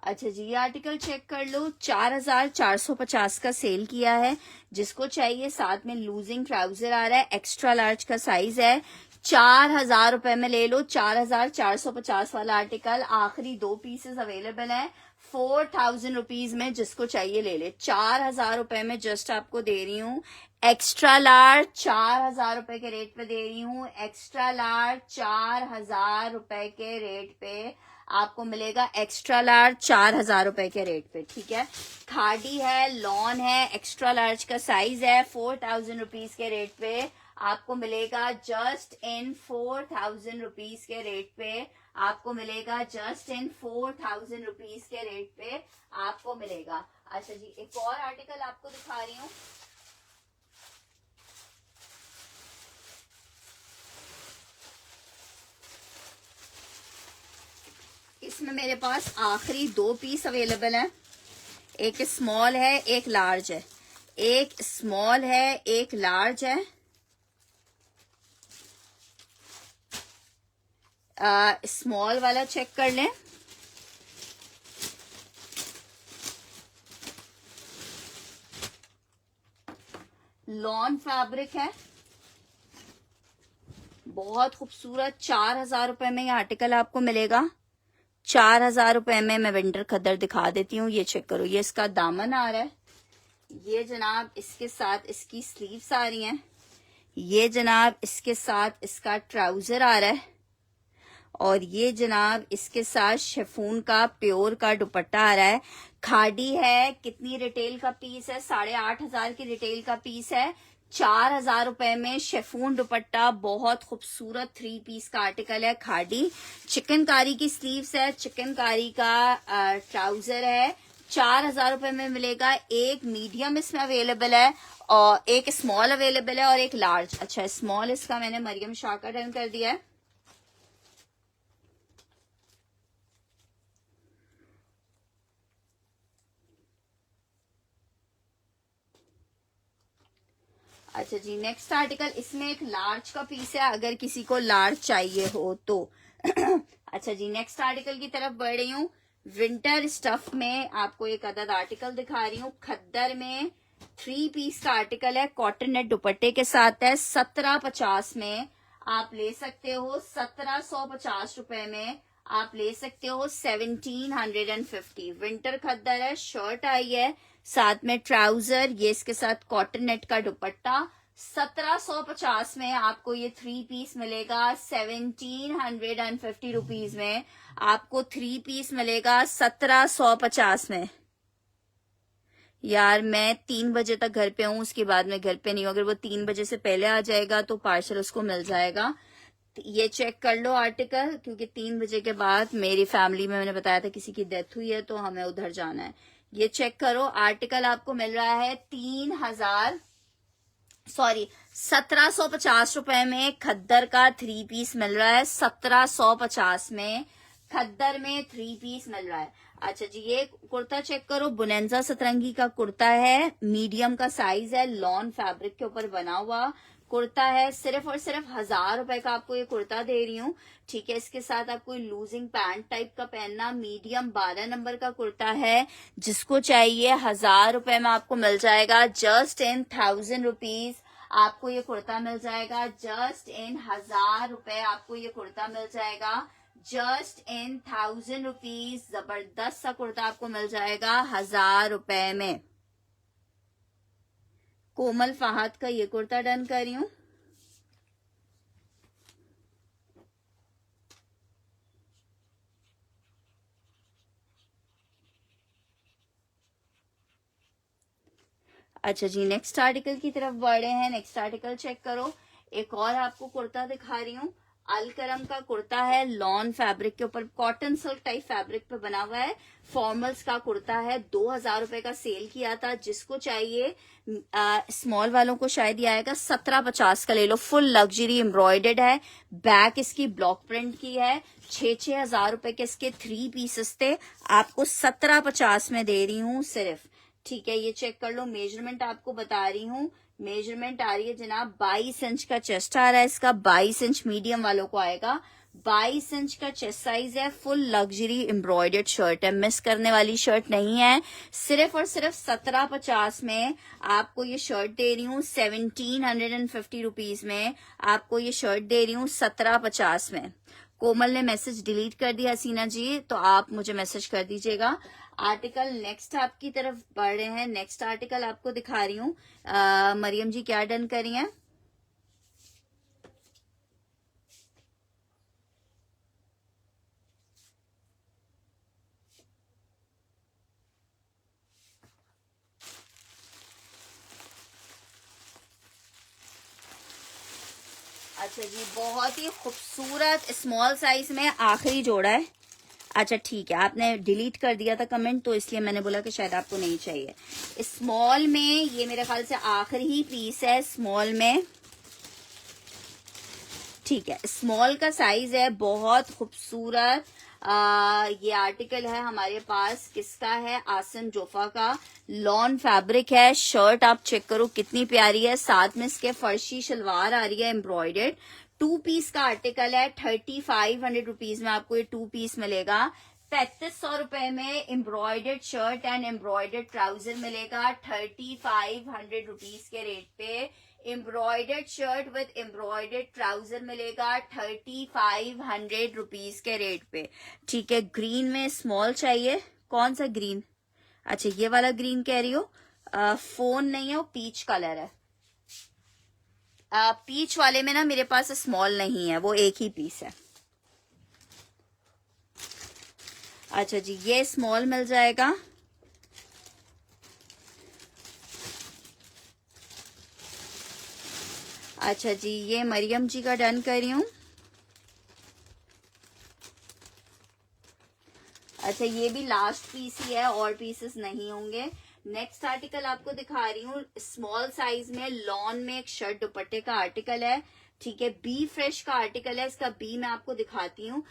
अच्छा जी, ये आर्टिकल चेक कर लो, 4450 का सेल किया है। जिसको चाहिए, साथ में लूजिंग ट्राउजर आ रहा है, एक्स्ट्रा लार्ज का साइज है, 4000 रुपए में ले लो। 4450 वाला आर्टिकल, आखिरी 2 पीसेस अवेलेबल है, 4000 रुपीज में। जिसको चाहिए ले ले। 4000 रुपए में जस्ट आपको दे रही हूँ एक्स्ट्रा लार्ज, 4000 रुपए के रेट पे दे रही हूँ। एक्स्ट्रा लार्ज 4000 रुपए के रेट पे आपको मिलेगा, एक्स्ट्रा लार्ज 4000 रुपए के रेट पे। ठीक है, खादी है, लॉन है, एक्स्ट्रा लार्ज का साइज है, 4000 रुपीज के रेट पे आपको मिलेगा, जस्ट इन 4000 रुपीज के रेट पे आपको मिलेगा, जस्ट इन 4000 रुपीज के रेट पे आपको मिलेगा। अच्छा जी, एक और आर्टिकल आपको दिखा रही हूँ। इसमें मेरे पास आखिरी 2 पीस अवेलेबल है, एक स्मॉल है, एक लार्ज है। एक स्मॉल है, एक लार्ज है। स्मॉल वाला चेक कर लें। लॉन फैब्रिक है, बहुत खूबसूरत, 4000 रुपए में ये आर्टिकल आपको मिलेगा। 4000 रुपए में मैं विंटर खद्दर दिखा देती हूँ, ये चेक करो। ये इसका दामन आ रहा है, ये जनाब इसके साथ इसकी स्लीव्स आ रही हैं, ये जनाब इसके साथ इसका ट्राउजर आ रहा है, और ये जनाब इसके साथ शिफॉन का प्योर का दुपट्टा आ रहा है। खादी है, कितनी रिटेल का पीस है, 8500 की रिटेल का पीस है। 4000 रुपए में शिफॉन दुपट्टा, बहुत खूबसूरत 3 पीस का आर्टिकल है। खादी, चिकनकारी की स्लीव्स है, चिकनकारी का ट्राउजर है। 4000 रुपए में मिलेगा। एक मीडियम इसमें अवेलेबल है, और एक स्मॉल अवेलेबल है, और एक लार्ज। अच्छा, स्मॉल इसका मैंने मरियम शाह का डन कर दिया है। अच्छा जी, नेक्स्ट आर्टिकल, इसमें एक लार्ज का पीस है, अगर किसी को लार्ज चाहिए हो तो। अच्छा जी, नेक्स्ट आर्टिकल की तरफ बढ़ रही हूँ। विंटर स्टफ में आपको एक अदद आर्टिकल दिखा रही हूँ। खद्दर में 3 पीस का आर्टिकल है, कॉटन नेट दुपट्टे के साथ है। 1750 में आप ले सकते हो, 1750 रुपए में आप ले सकते हो, 1750। विंटर खद्दर है, शर्ट आई है, साथ में ट्राउजर, ये इसके साथ कॉटन नेट का दुपट्टा। 1750 में आपको ये 3 पीस मिलेगा। 1750 रुपीज में आपको 3 पीस मिलेगा, 1750 में। यार मैं 3 बजे तक घर पे हूँ, उसके बाद मैं घर पे नहीं हूँ। अगर वो 3 बजे से पहले आ जाएगा तो पार्सल उसको मिल जाएगा। ये चेक कर लो आर्टिकल, क्योंकि 3 बजे के बाद मेरी फैमिली में, मैंने बताया था किसी की डेथ हुई है तो हमें उधर जाना है। ये चेक करो, आर्टिकल आपको मिल रहा है 1750 रुपए में। खद्दर का 3 पीस मिल रहा है 1750 में। खद्दर में 3 पीस मिल रहा है। अच्छा जी, ये कुर्ता चेक करो, बुनेंजा सतरंगी का कुर्ता है, मीडियम का साइज है, लॉन फैब्रिक के ऊपर बना हुआ कुर्ता है। सिर्फ और सिर्फ 1000 रुपए का आपको ये कुर्ता दे रही हूँ। ठीक है, इसके साथ आपको लूजिंग पैंट टाइप का पहनना, मीडियम 12 नंबर का कुर्ता है। जिसको चाहिए 1000 रुपए में आपको मिल जाएगा, जस्ट इन 1000 रुपीज आपको ये कुर्ता मिल जाएगा। जस्ट इन 1000 रुपए आपको ये कुर्ता मिल जाएगा। जस्ट इन 1000 रुपीज जबरदस्त सा कुर्ता आपको मिल जाएगा 1000 रुपए में। कोमल फहाद का ये कुर्ता डन कर रही हूँ। अच्छा जी, नेक्स्ट आर्टिकल की तरफ बढ़े हैं। नेक्स्ट आर्टिकल चेक करो, एक और आपको कुर्ता दिखा रही हूँ। अलकरम का कुर्ता है, लॉन फैब्रिक के ऊपर कॉटन सिल्क टाइप फैब्रिक पे बना हुआ है। फॉर्मल्स का कुर्ता है, 2000 रुपए का सेल किया था। जिसको चाहिए, स्मॉल वालों को शायद ही आएगा, 1750 का ले लो। फुल लग्जरी एम्ब्रॉयडेड है, बैक इसकी ब्लॉक प्रिंट की है। 6-6 हजार रुपए के इसके 3 पीसेस थे, आपको 1750 में दे रही हूँ सिर्फ। ठीक है, ये चेक कर लो, मेजरमेंट आपको बता रही हूँ। मेजरमेंट आ रही है जनाब, 22 इंच का चेस्ट आ रहा है इसका, 22 इंच मीडियम वालों को आएगा। 22 इंच का चेस्ट साइज है, फुल लग्जरी एम्ब्रॉयडर्ड शर्ट है, मिस करने वाली शर्ट नहीं है। सिर्फ और सिर्फ 1750 में आपको ये शर्ट दे रही हूँ। 1750 रुपीज में आपको ये शर्ट दे रही हूँ 1750 में। कोमल ने मैसेज डिलीट कर दिया हसीना जी, तो आप मुझे मैसेज कर दीजिएगा। आर्टिकल नेक्स्ट आपकी तरफ बढ़ रहे हैं। नेक्स्ट आर्टिकल आपको दिखा रही हूँ। मरियम जी क्या डन करी हैं? अच्छा जी, बहुत ही खूबसूरत स्मॉल साइज में आखिरी जोड़ा है। अच्छा ठीक है, आपने डिलीट कर दिया था कमेंट, तो इसलिए मैंने बोला कि शायद आपको नहीं चाहिए। स्मॉल में ये मेरे ख्याल से आखिरी ही पीस है स्मॉल में। ठीक है, स्मॉल का साइज है, बहुत खूबसूरत। ये आर्टिकल है हमारे पास, किसका है? आसन जोफा का, लॉन फैब्रिक है। शर्ट आप चेक करो कितनी प्यारी है, साथ में इसके फर्शी शलवार आ रही है एम्ब्रॉयडर्ड। 2 पीस का आर्टिकल है, 3500 रुपीज में आपको ये 2 पीस मिलेगा। 3500 रुपए में embroidered shirt and embroidered trouser मिलेगा 3500 रुपीज के रेट पे। Embroidered shirt with embroidered trouser मिलेगा 3500 रुपीज के रेट पे। ठीक है, ग्रीन में स्मॉल चाहिए। कौन सा ग्रीन? अच्छा, ये वाला ग्रीन कह रही हो? फोन नहीं है, वो पीच कलर है। पीच वाले में ना मेरे पास स्मॉल नहीं है, वो एक ही पीस है। अच्छा जी, ये स्मॉल मिल जाएगा। अच्छा जी, ये मरियम जी का डन कर रही हूँ। अच्छा, ये भी लास्ट पीस ही है, और पीसेस नहीं होंगे। नेक्स्ट आर्टिकल आपको दिखा रही हूँ, स्मॉल साइज में लॉन में एक शर्ट दुपट्टे का आर्टिकल है। ठीक है, बी फ्रेश का आर्टिकल है, इसका बी मैं आपको दिखाती हूँ।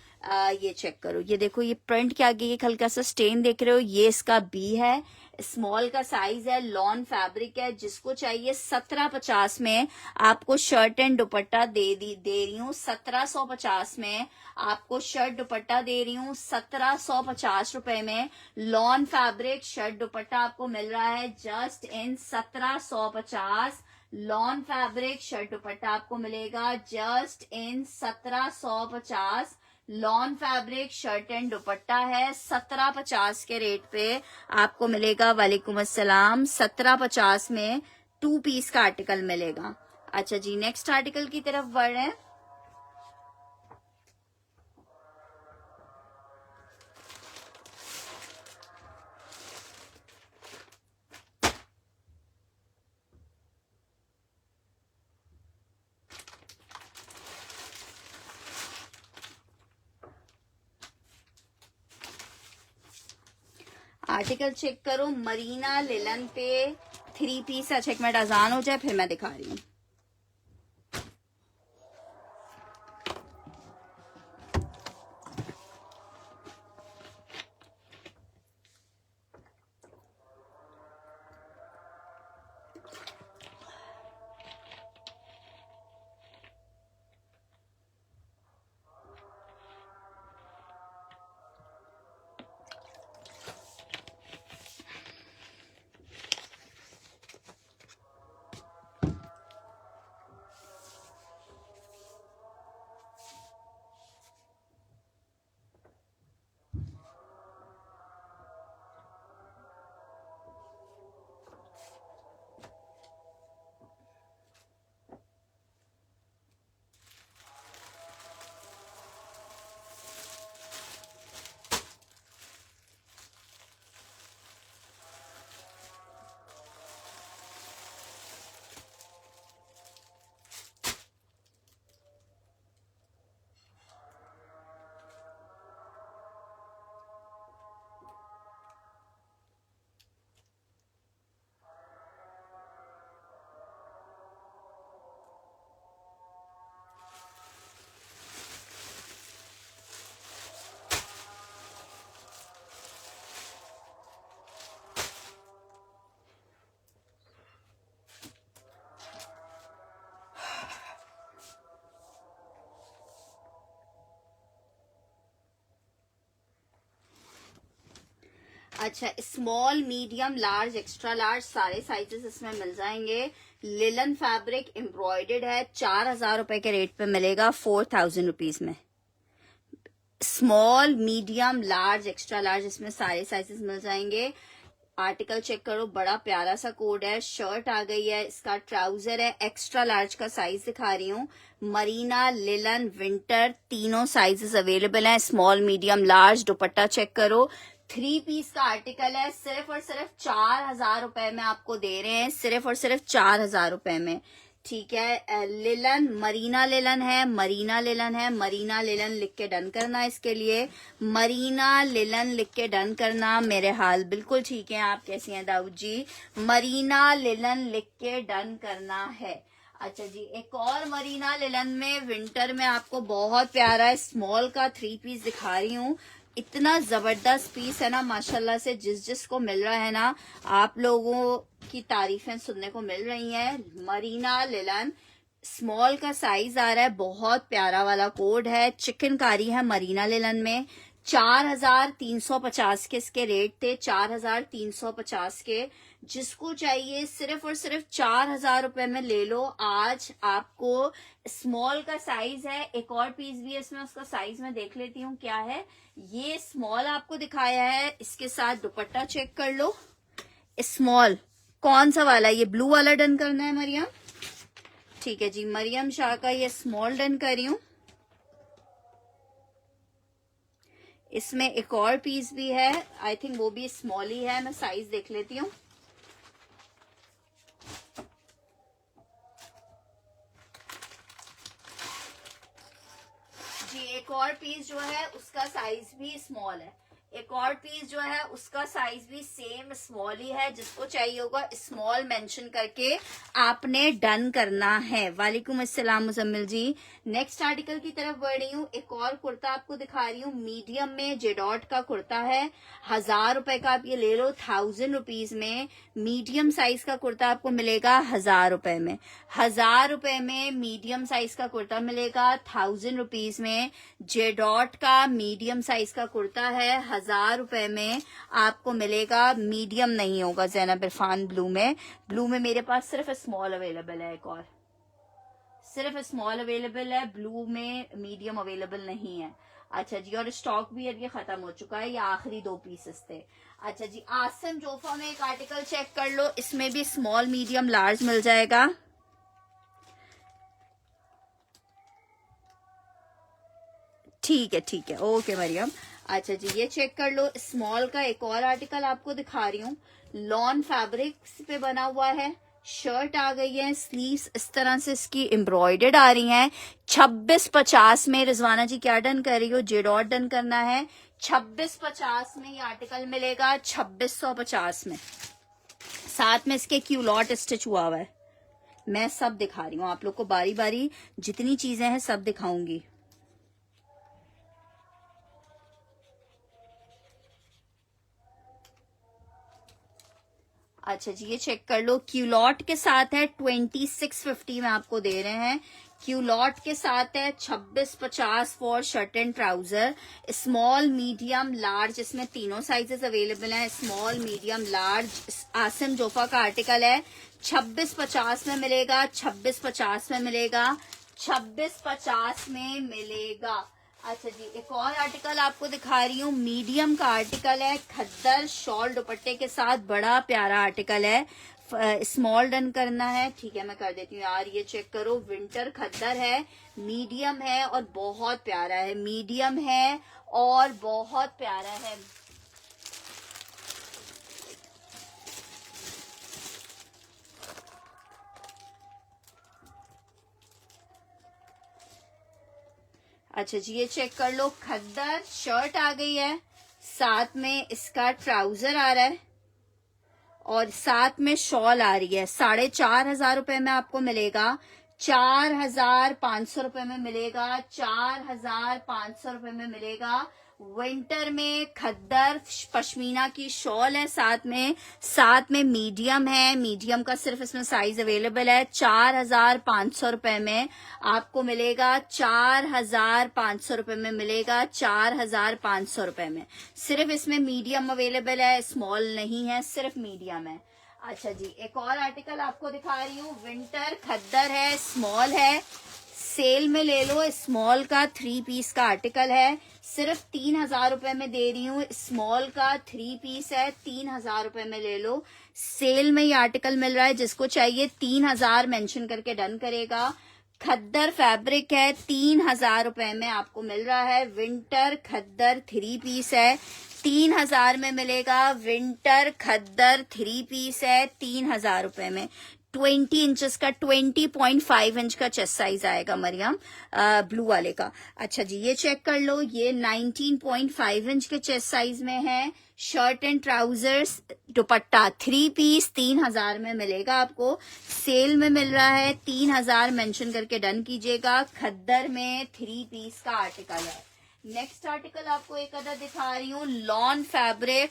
ये चेक करो, ये देखो, ये प्रिंट के आगे एक हल्का सा स्टेन देख रहे हो, ये इसका बी है। स्मॉल का साइज है, लॉन फैब्रिक है। जिसको चाहिए 1750 में आपको शर्ट एंड दुपट्टा दे रही हूँ। 1750 में आपको शर्ट दुपट्टा दे रही हूँ 1750 रुपए में। लॉन फैब्रिक शर्ट दुपट्टा आपको मिल रहा है just in 1750। Lawn fabric shirt दुपट्टा आपको मिलेगा just in 1750। Lawn fabric shirt and दुपट्टा है 1750 के रेट पे आपको मिलेगा। वालेकुम अस्सलाम। 1750 में 2 पीस का आर्टिकल मिलेगा। अच्छा जी, नेक्स्ट आर्टिकल की तरफ बढ़ रहे हैं। आर्टिकल चेक करो, मरीना लिलन पे 3 पीस। अच्छा एक मिनट अजान हो जाए फिर मैं दिखा रही हूँ। अच्छा small medium large extra large सारे साइजेस इसमें मिल जाएंगे। लिलन फैब्रिक एम्ब्रॉयडर्ड है, 4,000 रुपए के रेट पे मिलेगा 4,000 रुपीज में। Small medium large extra large इसमें सारे साइजेस मिल जाएंगे। आर्टिकल चेक करो, बड़ा प्यारा सा कोड है। शर्ट आ गई है, इसका ट्राउजर है, एक्स्ट्रा लार्ज का साइज दिखा रही हूँ। मरीना लिलन विंटर तीनों साइजेस अवेलेबल हैं, small medium large. Dupatta check करो, 3 पीस का आर्टिकल है, सिर्फ और सिर्फ 4,000 रुपए में आपको दे रहे हैं, सिर्फ और सिर्फ 4,000 रुपए में। ठीक है, लिलन मरीना लिलन है, मरीना लिलन है, मरीना लिलन लिख के डन करना। इसके लिए मरीना लिलन लिख के डन करना। मेरे हाल बिल्कुल ठीक है, आप कैसी हैं दाऊद जी? मरीना लिलन लिख के डन करना है। अच्छा जी, एक और मरीना लिलन में विंटर में आपको बहुत प्यारा स्मॉल का 3 पीस दिखा रही हूँ। इतना जबरदस्त पीस है ना माशाल्लाह से, जिसको मिल रहा है ना, आप लोगों की तारीफें सुनने को मिल रही हैं। मरीना लिलन स्मॉल का साइज आ रहा है, बहुत प्यारा वाला कोड है। चिकनकारी है मरीना लिलन में। 4,350 के इसके रेट थे, 4,350 के। जिसको चाहिए सिर्फ और सिर्फ 4,000 रुपए में ले लो। आज आपको स्मॉल का साइज है, एक और पीस भी है इसमें, उसका साइज मैं देख लेती हूँ क्या है। ये स्मॉल आपको दिखाया है, इसके साथ दुपट्टा चेक कर लो। स्मॉल कौन सा वाला? ये ब्लू वाला डन करना है मरियम? ठीक है जी, मरियम शाह का ये स्मॉल डन कर रही हूँ। इसमें एक और पीस भी है, आई थिंक वो भी स्मॉल ही है, मैं साइज देख लेती हूँ। जी एक और पीस जो है उसका साइज भी स्मॉल है, एक और पीस जो है उसका साइज भी सेम स्मॉल ही है। जिसको चाहिए होगा स्मॉल मेंशन करके आपने डन करना है। वालेकुम अस्सलाम मुजम्मिल जी। नेक्स्ट आर्टिकल की तरफ बढ़ रही हूँ। एक और कुर्ता आपको दिखा रही हूँ, मीडियम में जेडॉट का कुर्ता है। 1,000 रुपए का आप ये ले लो, 1,000 रुपीज में मीडियम साइज का कुर्ता आपको मिलेगा 1,000 रुपए में। 1,000 रुपए में मीडियम साइज का कुर्ता मिलेगा 1,000 रुपीज में। जेडॉट का मीडियम साइज का कुर्ता है, 1,000 रुपए में आपको मिलेगा। मीडियम नहीं होगा ज़ैनब इरफान ब्लू में। ब्लू में मेरे पास सिर्फ स्मॉल अवेलेबल है, एक और सिर्फ स्मॉल अवेलेबल है, ब्लू में मीडियम अवेलेबल नहीं है। अच्छा जी, और स्टॉक भी अभी खत्म हो चुका है, ये आखिरी 2 पीसेस थे। अच्छा जी, आसम जोफा में एक आर्टिकल चेक कर लो, इसमें भी स्मॉल मीडियम लार्ज मिल जाएगा। ठीक है ठीक है, ओके मरियम। अच्छा जी, ये चेक कर लो, स्मॉल का एक और आर्टिकल आपको दिखा रही हूँ। लॉन फैब्रिक्स पे बना हुआ है, शर्ट आ गई है, स्लीव्स इस तरह से इसकी एम्ब्रॉयडर्ड आ रही हैं। 2650 में रिजवाना जी क्या डन कर रही हो? जे डॉट डन करना है। 2650 में ये आर्टिकल मिलेगा, 2650 में। साथ में इसके क्यूलॉट स्टिच हुआ हुआ है। मैं सब दिखा रही हूँ आप लोग को, बारी बारी जितनी चीजें हैं सब दिखाऊंगी। अच्छा जी, ये चेक कर लो, क्यूलॉट के साथ है 2650 में आपको दे रहे हैं। क्यूलॉट के साथ है 2650 for shirt and trouser, small medium large, इसमें तीनों साइजेस अवेलेबल हैं, small medium large. Asim Jofa का आर्टिकल है, 2650 में मिलेगा, 2650 में मिलेगा, 2650 में मिलेगा। अच्छा जी, एक और आर्टिकल आपको दिखा रही हूँ, मीडियम का आर्टिकल है, खद्दर शॉल दुपट्टे के साथ, बड़ा प्यारा आर्टिकल है। स्मॉल डन करना है, ठीक है मैं कर देती हूँ यार। ये चेक करो, विंटर खद्दर है, मीडियम है और बहुत प्यारा है, मीडियम है और बहुत प्यारा है। अच्छा जी, ये चेक कर लो, खद्दर शर्ट आ गई है, साथ में इसका ट्राउजर आ रहा है और साथ में शॉल आ रही है। 4500 रुपए में आपको मिलेगा, 4500 रुपए में मिलेगा, 4500 रुपए में मिलेगा। विंटर में खद्दर पश्मीना की शॉल है, साथ में मीडियम है, मीडियम का सिर्फ इसमें साइज अवेलेबल है। 4500 रुपए में आपको मिलेगा, 4500 रुपए में मिलेगा, 4500 रुपए में। सिर्फ इसमें मीडियम अवेलेबल है, स्मॉल नहीं है, सिर्फ मीडियम है। अच्छा जी, एक और आर्टिकल आपको दिखा रही हूँ, विंटर खद्दर है, स्मॉल है, सेल में ले लो। स्मॉल का 3 पीस का आर्टिकल है, सिर्फ 3000 रुपए में दे रही हूँ। स्मॉल का 3 पीस है, 3000 रुपए में ले लो। सेल में ये आर्टिकल मिल रहा है, जिसको चाहिए 3000 मेंशन करके डन करेगा। खद्दर फैब्रिक है, 3000 रुपए में आपको मिल रहा है। विंटर खद्दर 3 पीस है, 3000 में मिलेगा। विंटर खद्दर 3 पीस है, 3000 रुपए में। 20 इंचेस का, 20.5 इंच का चेस्ट साइज आएगा मरियम, ब्लू वाले का। अच्छा जी, ये चेक कर लो, ये 19.5 इंच के चेस्ट साइज में है। Shirt and trousers dupatta 3 piece 3000 में मिलेगा आपको। सेल में मिल रहा है, 3000 मेंशन करके डन कीजिएगा। खद्दर में 3 पीस का आर्टिकल है। नेक्स्ट आर्टिकल आपको एक अदर दिखा रही हूँ, lawn fabric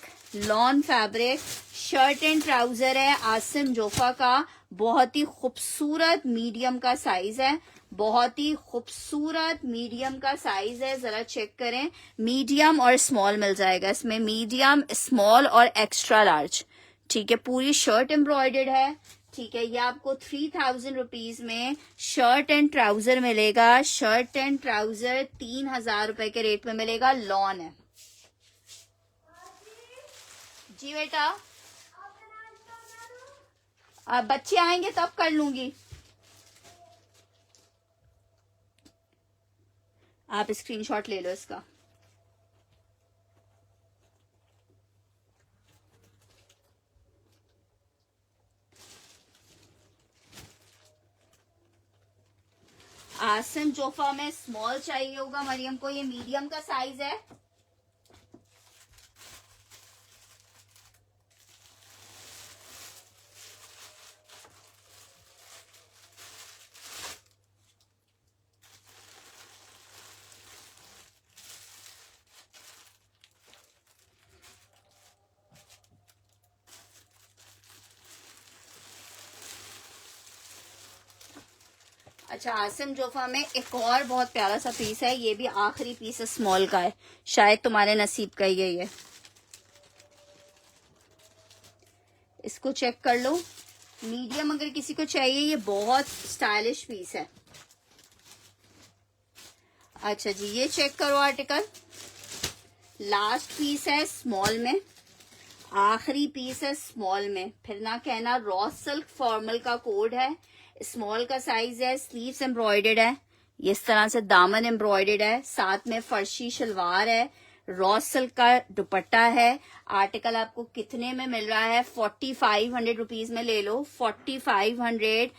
shirt and trouser है, आसिम जोफा का, बहुत ही खूबसूरत मीडियम का साइज है, बहुत ही खूबसूरत मीडियम का साइज है। जरा चेक करें, मीडियम और स्मॉल मिल जाएगा इसमें, मीडियम, स्मॉल और एक्स्ट्रा लार्ज। ठीक है, पूरी शर्ट एम्ब्रॉयडर्ड है। ठीक है, ये आपको 3000 रुपीज में शर्ट एंड ट्राउजर मिलेगा। शर्ट एंड ट्राउजर 3000 रुपए के रेट में मिलेगा। लॉन है जी बेटा, अब बच्चे आएंगे तब कर लूंगी। आप स्क्रीनशॉट ले लो इसका। आसिम जोफा में स्मॉल चाहिए होगा मरियम को, ये मीडियम का साइज है। अच्छा, आसिम जोफा में एक और बहुत प्यारा सा पीस है, ये भी आखिरी पीस स्मॉल का है, शायद तुम्हारे नसीब का ही है ये। इसको चेक कर लो, मीडियम अगर किसी को चाहिए, ये बहुत स्टाइलिश पीस है। अच्छा जी, ये चेक करो आर्टिकल, लास्ट पीस है स्मॉल में, आखिरी पीस है स्मॉल में। फिर ना कहना, रॉ सिल्क फॉर्मल का कोड है, स्मॉल का साइज है, स्लीव्स एम्ब्रॉयडर्ड है, ये इस तरह से दामन एम्ब्रॉयडर्ड है, साथ में फर्शी शलवार है, रॉ सिल्क का दुपट्टा है। आर्टिकल आपको कितने में मिल रहा है? 4500 रुपीज में ले लो, 4500।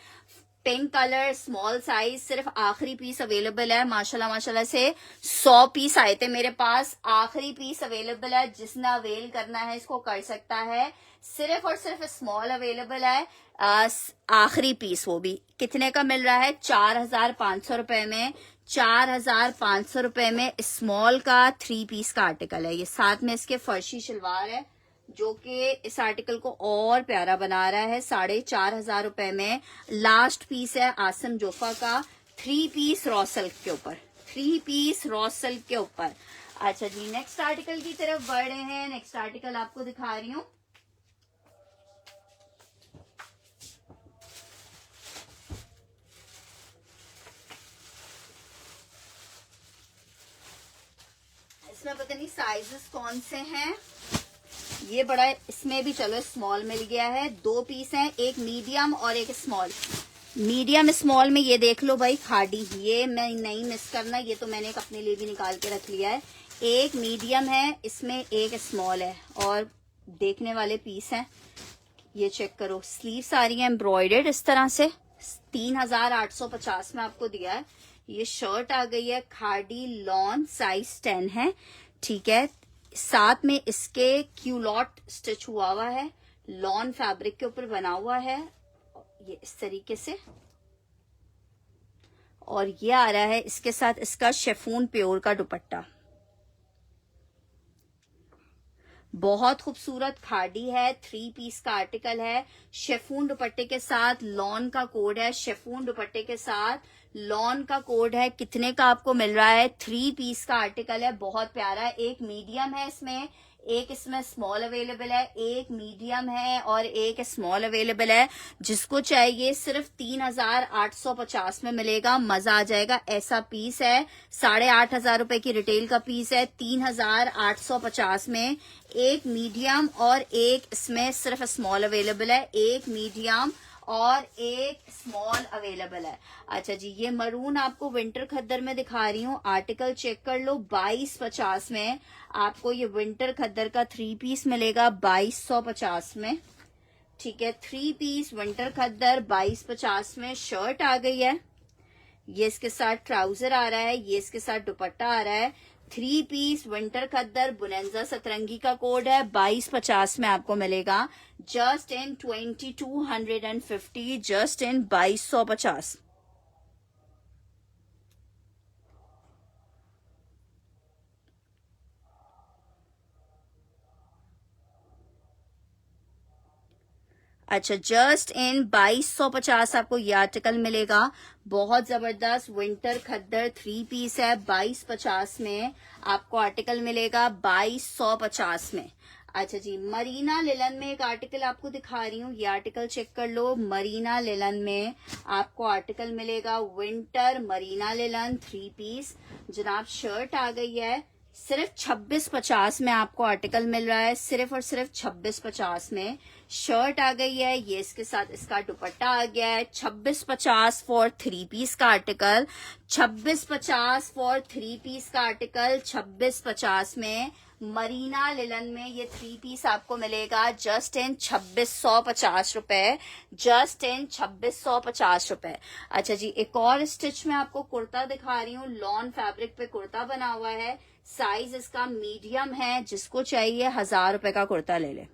पिंक कलर स्मॉल साइज, सिर्फ आखिरी पीस अवेलेबल है। माशाल्लाह माशाल्लाह से 100 पीस आए थे मेरे पास, आखिरी पीस अवेलेबल है। जिसने अवेल करना है इसको कर सकता है। सिर्फ और सिर्फ स्मॉल अवेलेबल है, आखिरी पीस, वो भी कितने का मिल रहा है? 4500 रुपए में। 4500 रुपए में स्मॉल का 3 पीस का आर्टिकल है ये। साथ में इसके फर्शी शलवार है जो कि इस आर्टिकल को और प्यारा बना रहा है। 4500 रुपए में लास्ट पीस है आसम जोफा का 3 पीस रॉ सिल्क के ऊपर, 3 पीस रॉ सिल्क के ऊपर। अच्छा जी, नेक्स्ट आर्टिकल की तरफ बढ़ रहे हैं। नेक्स्ट आर्टिकल आपको दिखा रही हूँ। इसमें पता नहीं साइजेस कौन से हैं। ये बड़ा, इसमें भी चलो स्मॉल मिल गया है। 2 पीस हैं, एक मीडियम और एक स्मॉल। मीडियम स्मॉल में ये देख लो भाई खाड़ी, ये मैं नहीं मिस करना, ये तो मैंने एक अपने लिए भी निकाल के रख लिया है। एक मीडियम है, इसमें एक स्मॉल है और देखने वाले पीस हैं। ये चेक करो, स्लीव्स आ रही है एम्ब्रॉयडर्ड इस तरह से। 3850 में आपको दिया है। ये शर्ट आ गई है खाड़ी लॉन, साइज 10 है, ठीक है। साथ में इसके क्यूलॉट स्टिच हुआ है, लॉन फैब्रिक के ऊपर बना हुआ है ये इस तरीके से। और ये आ रहा है इसके साथ इसका शेफून प्योर का दुपट्टा। बहुत खूबसूरत खाड़ी है, 3 पीस का आर्टिकल है। शेफून दुपट्टे के साथ लॉन का कोड है, शेफून दुपट्टे के साथ लॉन का कोड है। कितने का आपको मिल रहा है? 3 पीस का आर्टिकल है, बहुत प्यारा है। एक मीडियम है इसमें, एक इसमें स्मॉल अवेलेबल है, एक मीडियम है और एक स्मॉल अवेलेबल है। जिसको चाहिए सिर्फ 3850 में मिलेगा, मजा आ जाएगा। ऐसा पीस है, 8500 रुपए की रिटेल का पीस है, 3850 में। एक मीडियम और एक इसमें सिर्फ स्मॉल अवेलेबल है, एक मीडियम और एक स्मॉल अवेलेबल है। अच्छा जी, ये मरून आपको विंटर खद्दर में दिखा रही हूँ। आर्टिकल चेक कर लो, 2250 में आपको ये विंटर खद्दर का 3 पीस मिलेगा, 2250 में, ठीक है। 3 पीस विंटर खद्दर 2250 में। शर्ट आ गई है, ये इसके साथ ट्राउजर आ रहा है, ये इसके साथ दुपट्टा आ रहा है। 3 पीस विंटर खद्दर बुनेंजा सतरंगी का कोड है, 2250 में आपको मिलेगा। Just in 2250, just in 2250। अच्छा, जस्ट इन 2250 आपको ये आर्टिकल मिलेगा। बहुत जबरदस्त विंटर खद्दर 3 पीस है, 2250 में आपको आर्टिकल मिलेगा, 2250 में। अच्छा जी, मरीना लिलन में एक आर्टिकल आपको दिखा रही हूँ। ये आर्टिकल चेक कर लो, मरीना लिलन में आपको आर्टिकल मिलेगा विंटर मरीना लिलन 3 पीस। जनाब शर्ट आ गई है, सिर्फ 2650 में आपको आर्टिकल मिल रहा है, सिर्फ और सिर्फ 2650 में। शर्ट आ गई है, ये इसके साथ इसका दुपट्टा आ गया है। 2650 फॉर 3 पीस का आर्टिकल, 2650 फॉर 3 पीस का आर्टिकल, 2650 में। मरीना लिलन में ये 3 पीस आपको मिलेगा जस्ट इन 2650 रुपए, जस्ट इन 2650 रुपए। अच्छा जी, एक और स्टिच में आपको कुर्ता दिखा रही हूँ। लॉन फैब्रिक पे कुर्ता बना हुआ है, साइज इसका मीडियम है। जिसको चाहिए 1000 रुपए का कुर्ता ले ले,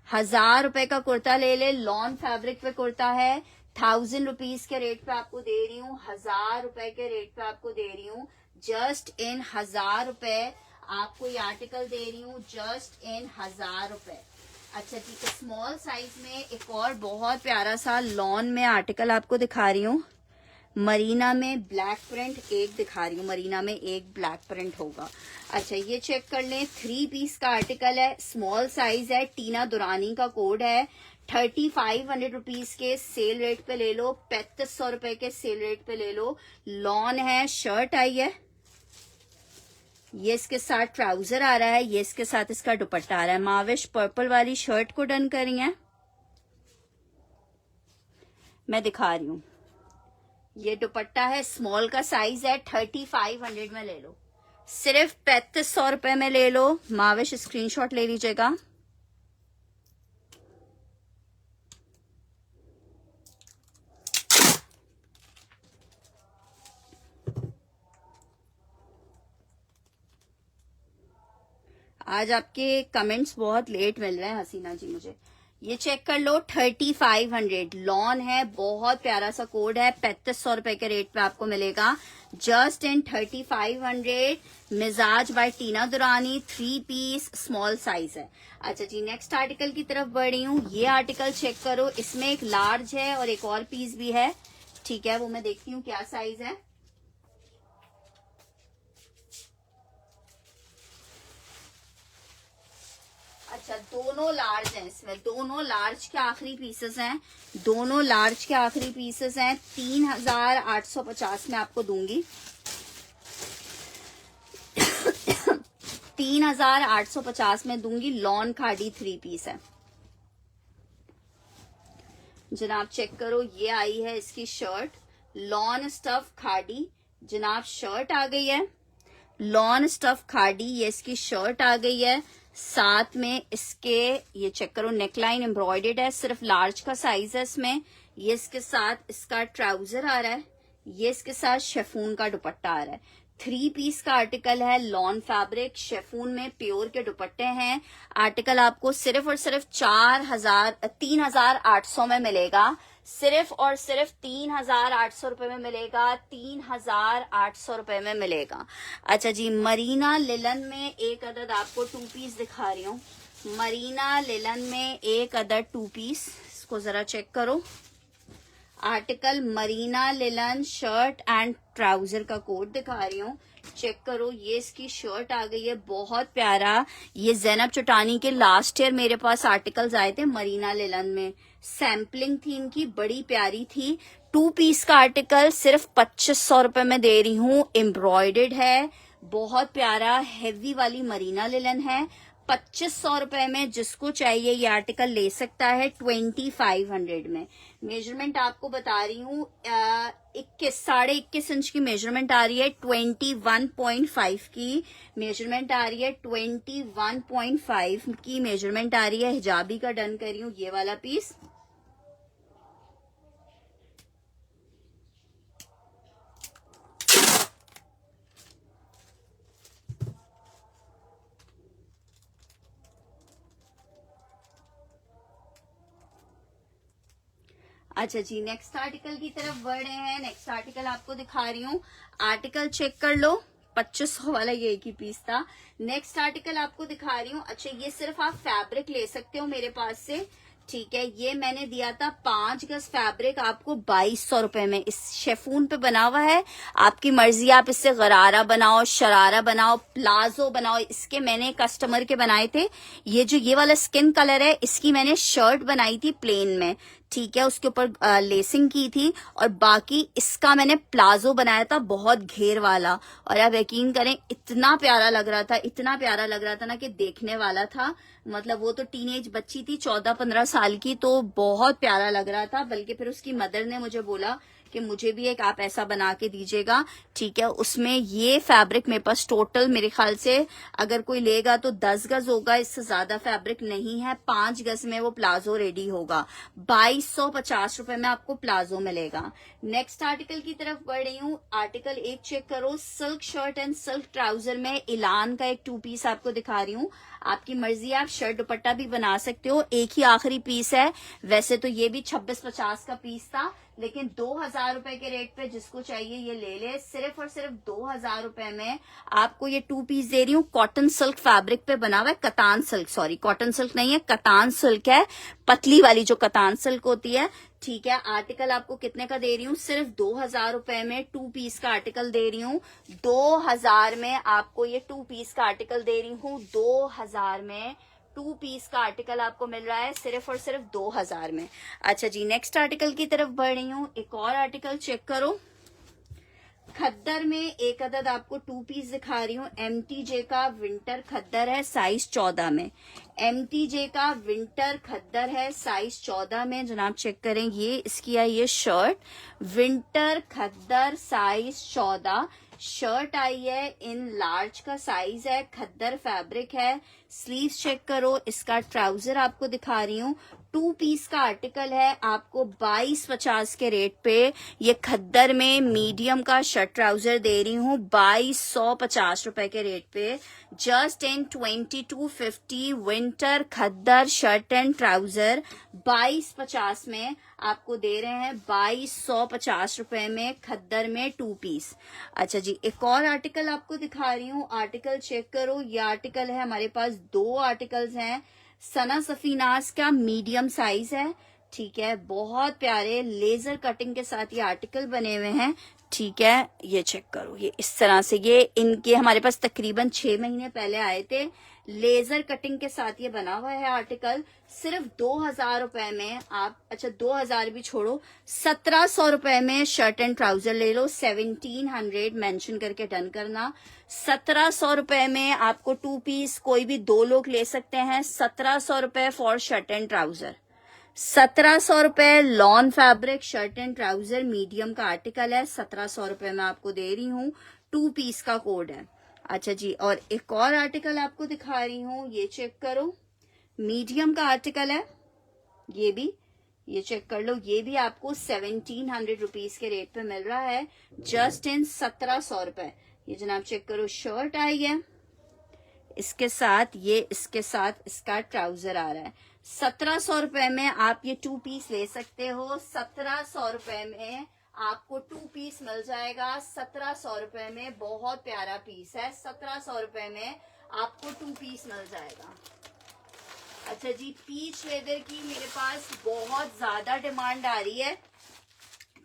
1000 रुपए का कुर्ता ले ले। लॉन फैब्रिक पे कुर्ता है, 1000 रुपीज के रेट पे आपको दे रही हूँ, 1000 रुपए के रेट पे आपको दे रही हूँ। जस्ट इन 1000 रुपए आपको ये आर्टिकल दे रही हूँ, जस्ट इन 1000 रुपए। अच्छा जी, स्मॉल साइज में एक और बहुत प्यारा सा लॉन में आर्टिकल आपको दिखा रही हूँ। मरीना में ब्लैक प्रिंट एक दिखा रही हूँ, मरीना में एक ब्लैक प्रिंट होगा। अच्छा, ये चेक कर लें, 3 पीस का आर्टिकल है, स्मॉल साइज है, टीना दुरानी का कोड है। 3500 रुपीज के सेल रेट पे ले लो, 3500 रुपए के सेल रेट पे ले लो। लॉन है, शर्ट आई है, ये इसके साथ ट्राउजर आ रहा है, ये इसके साथ इसका दुपट्टा आ रहा है। माविश पर्पल वाली शर्ट को डन करी है, मैं दिखा रही हूँ। ये दुपट्टा है, स्मॉल का साइज है, 3500 में ले लो, सिर्फ 3500 रुपए में ले लो। माविश स्क्रीनशॉट ले लीजिएगा। आज आपके कमेंट्स बहुत लेट मिल रहे हैं हसीना जी मुझे। ये चेक कर लो, 3500 लॉन है, बहुत प्यारा सा कोड है, 3500 रुपए के रेट पे आपको मिलेगा जस्ट इन 3500। मिजाज बाय टीना दुरानी, 3 पीस स्मॉल साइज है। अच्छा जी, नेक्स्ट आर्टिकल की तरफ बढ़ रही हूँ। ये आर्टिकल चेक करो, इसमें एक लार्ज है और एक और पीस भी है, ठीक है, वो मैं देखती हूँ क्या साइज है। अच्छा, दोनों लार्ज हैं इसमें, दोनों लार्ज के आखिरी पीसेस हैं, दोनों लार्ज के आखिरी पीसेस हैं। 3850 में आपको दूंगी। 3850 में दूंगी। लॉन खाड़ी 3 पीस है जनाब। चेक करो, ये आई है इसकी शर्ट, लॉन स्टफ खाड़ी जनाब, शर्ट आ गई है। लॉन स्टफ खाड़ी, ये इसकी शर्ट आ गई है। साथ में इसके ये चेक करो, नेकलाइन एम्ब्रॉयडर्ड है, सिर्फ लार्ज का साइज है इसमें। ये इसके साथ इसका ट्राउजर आ रहा है, ये इसके साथ शेफून का दुपट्टा आ रहा है। 3 पीस का आर्टिकल है, लॉन फैब्रिक, शेफून में प्योर के दुपट्टे हैं। आर्टिकल आपको सिर्फ और सिर्फ 3800 में मिलेगा, सिर्फ और सिर्फ 3800 रुपए में मिलेगा, 3800 रुपए में मिलेगा। अच्छा जी, मरीना लिलन में एक अदद आपको 2 पीस दिखा रही हूँ। मरीना लिलन में एक अदद 2 पीस, इसको जरा चेक करो। Article Marina linen, shirt and trouser का कोड दिखा रही हूँ, चेक करो। ये इसकी शर्ट आ गई है, बहुत प्यारा। ये जैनब चुटानी के लास्ट ईयर मेरे पास आर्टिकल्स आए थे मरीना लिलन में, सैम्पलिंग थी इनकी, बड़ी प्यारी थी। 2 पीस का आर्टिकल सिर्फ 2500 रुपए में दे रही हूँ। एम्ब्रॉयडर्ड है, बहुत प्यारा हैवी वाली मरीना लिलन है। 2500 रुपए में जिसको चाहिए ये आर्टिकल ले सकता है। 2500 में मेजरमेंट आपको बता रही हूँ, 21.5 इंच की मेजरमेंट आ रही है, 21.5 की मेजरमेंट आ रही है, 21.5 की मेजरमेंट आ रही है। हिजाबी का डन कर रही हूँ ये वाला पीस। अच्छा जी, नेक्स्ट आर्टिकल की तरफ बढ़ रहे हैं। नेक्स्ट आर्टिकल आपको दिखा रही हूँ, आर्टिकल चेक कर लो, 2500 वाला ये एक ही पीस था। नेक्स्ट आर्टिकल आपको दिखा रही हूँ। अच्छा, ये सिर्फ आप फैब्रिक ले सकते हो मेरे पास से, ठीक है। ये मैंने दिया था 5 गज फैब्रिक आपको 2200 रुपए में। इस शेफून पे बना हुआ है, आपकी मर्जी, आप इससे गरारा बनाओ, शरारा बनाओ, प्लाजो बनाओ। इसके मैंने कस्टमर के बनाए थे। ये जो ये वाला स्किन कलर है, इसकी मैंने शर्ट बनाई थी प्लेन में, ठीक है, उसके ऊपर लेसिंग की थी, और बाकी इसका मैंने प्लाजो बनाया था बहुत घेर वाला। और आप यकीन करें, इतना प्यारा लग रहा था, इतना प्यारा लग रहा था ना कि देखने वाला था। मतलब वो तो टीनेज बच्ची थी, 14-15 साल की, तो बहुत प्यारा लग रहा था। बल्कि फिर उसकी मदर ने मुझे बोला कि मुझे भी एक आप ऐसा बना के दीजिएगा, ठीक है। उसमें ये फैब्रिक मेरे पास टोटल मेरे ख्याल से अगर कोई लेगा तो 10 गज होगा, इससे ज्यादा फैब्रिक नहीं है। 5 गज में वो प्लाजो रेडी होगा। 2250 रुपए में आपको प्लाजो मिलेगा। नेक्स्ट आर्टिकल की तरफ बढ़ रही हूँ। आर्टिकल एक चेक करो, silk shirt and silk trouser में इलान का एक 2 पीस आपको दिखा रही हूँ। आपकी मर्जी, आप शर्ट दुपट्टा भी बना सकते हो। एक ही आखिरी पीस है, वैसे तो ये भी 2650 का पीस था, लेकिन 2000 रुपए के रेट पे जिसको चाहिए ये ले ले। सिर्फ और सिर्फ 2000 रुपए में आपको ये 2 पीस दे रही हूँ। कॉटन सिल्क फैब्रिक पे बना हुआ है, कतान सिल्क, सॉरी कॉटन सिल्क नहीं है, कतान सिल्क है, पतली वाली जो कतान सिल्क होती है, ठीक है। आर्टिकल आपको कितने का दे रही हूँ? सिर्फ 2000 रुपए में 2 पीस का आर्टिकल दे रही हूँ। 2000 में आपको ये 2 पीस का आर्टिकल दे रही हूँ। 2000 में 2 पीस का आर्टिकल आपको मिल रहा है सिर्फ और सिर्फ 2000 में। अच्छा जी, नेक्स्ट आर्टिकल की तरफ बढ़ रही हूँ। एक और आर्टिकल चेक करो, खद्दर में एक अदद आपको 2 पीस दिखा रही हूँ। MTJ का विंटर खद्दर है, साइज 14 में। MTJ का विंटर खद्दर है, साइज 14 में। जनाब चेक करें, ये इसकी है ये शर्ट, विंटर खद्दर साइज 14। शर्ट आई है, इन लार्ज का साइज है, खद्दर फैब्रिक है, स्लीव्स चेक करो, इसका ट्राउजर आपको दिखा रही हूँ, 2 पीस का आर्टिकल है, आपको 2250 के रेट पे ये खद्दर में मीडियम का शर्ट ट्राउजर दे रही हूँ 2250 रुपए के रेट पे, just in 2250 winter khaddar shirt and trouser 2250 में आपको दे रहे हैं 2250 रुपए में खद्दर में 2 पीस। अच्छा जी, एक और आर्टिकल आपको दिखा रही हूँ, आर्टिकल चेक करो, ये आर्टिकल है हमारे पास, 2 आर्टिकल्स हैं, सना सफीनास का मीडियम साइज है, ठीक है, बहुत प्यारे लेजर कटिंग के साथ ये आर्टिकल बने हुए हैं, ठीक है, ये चेक करो, ये इस तरह से, ये इनके हमारे पास तकरीबन 6 महीने पहले आए थे, लेजर कटिंग के साथ ये बना हुआ है आर्टिकल, सिर्फ 2000 रुपए में आप, अच्छा 2000 भी छोड़ो, 1700 रुपए में शर्ट एंड ट्राउजर ले लो, 1700 मेंशन करके डन करना, 1700 रुपए में आपको 2 पीस कोई भी 2 लोग ले सकते हैं, 1700 रुपए फॉर शर्ट एंड ट्राउजर, 1700 रुपए lawn fabric shirt and trouser medium का आर्टिकल है, 1700 रुपए में आपको दे रही हूँ, 2 पीस का कोड है। अच्छा जी, और एक और आर्टिकल आपको दिखा रही हूँ, ये चेक करो, मीडियम का आर्टिकल है, ये भी, ये चेक कर लो, ये भी आपको 1700 रुपीज के रेट पे मिल रहा है, जस्ट इन 1700 रुपए। ये जनाब चेक करो, शर्ट आई है, इसके साथ ये, इसके साथ इसका ट्राउजर आ रहा है, 1700 रुपए में आप ये 2 पीस ले सकते हो, 1700 रुपए में आपको 2 पीस मिल जाएगा, 1700 रुपए में, बहुत प्यारा पीस है, 1700 रुपए में आपको 2 पीस मिल जाएगा। अच्छा जी, पीच लेदर की मेरे पास बहुत ज्यादा डिमांड आ रही है,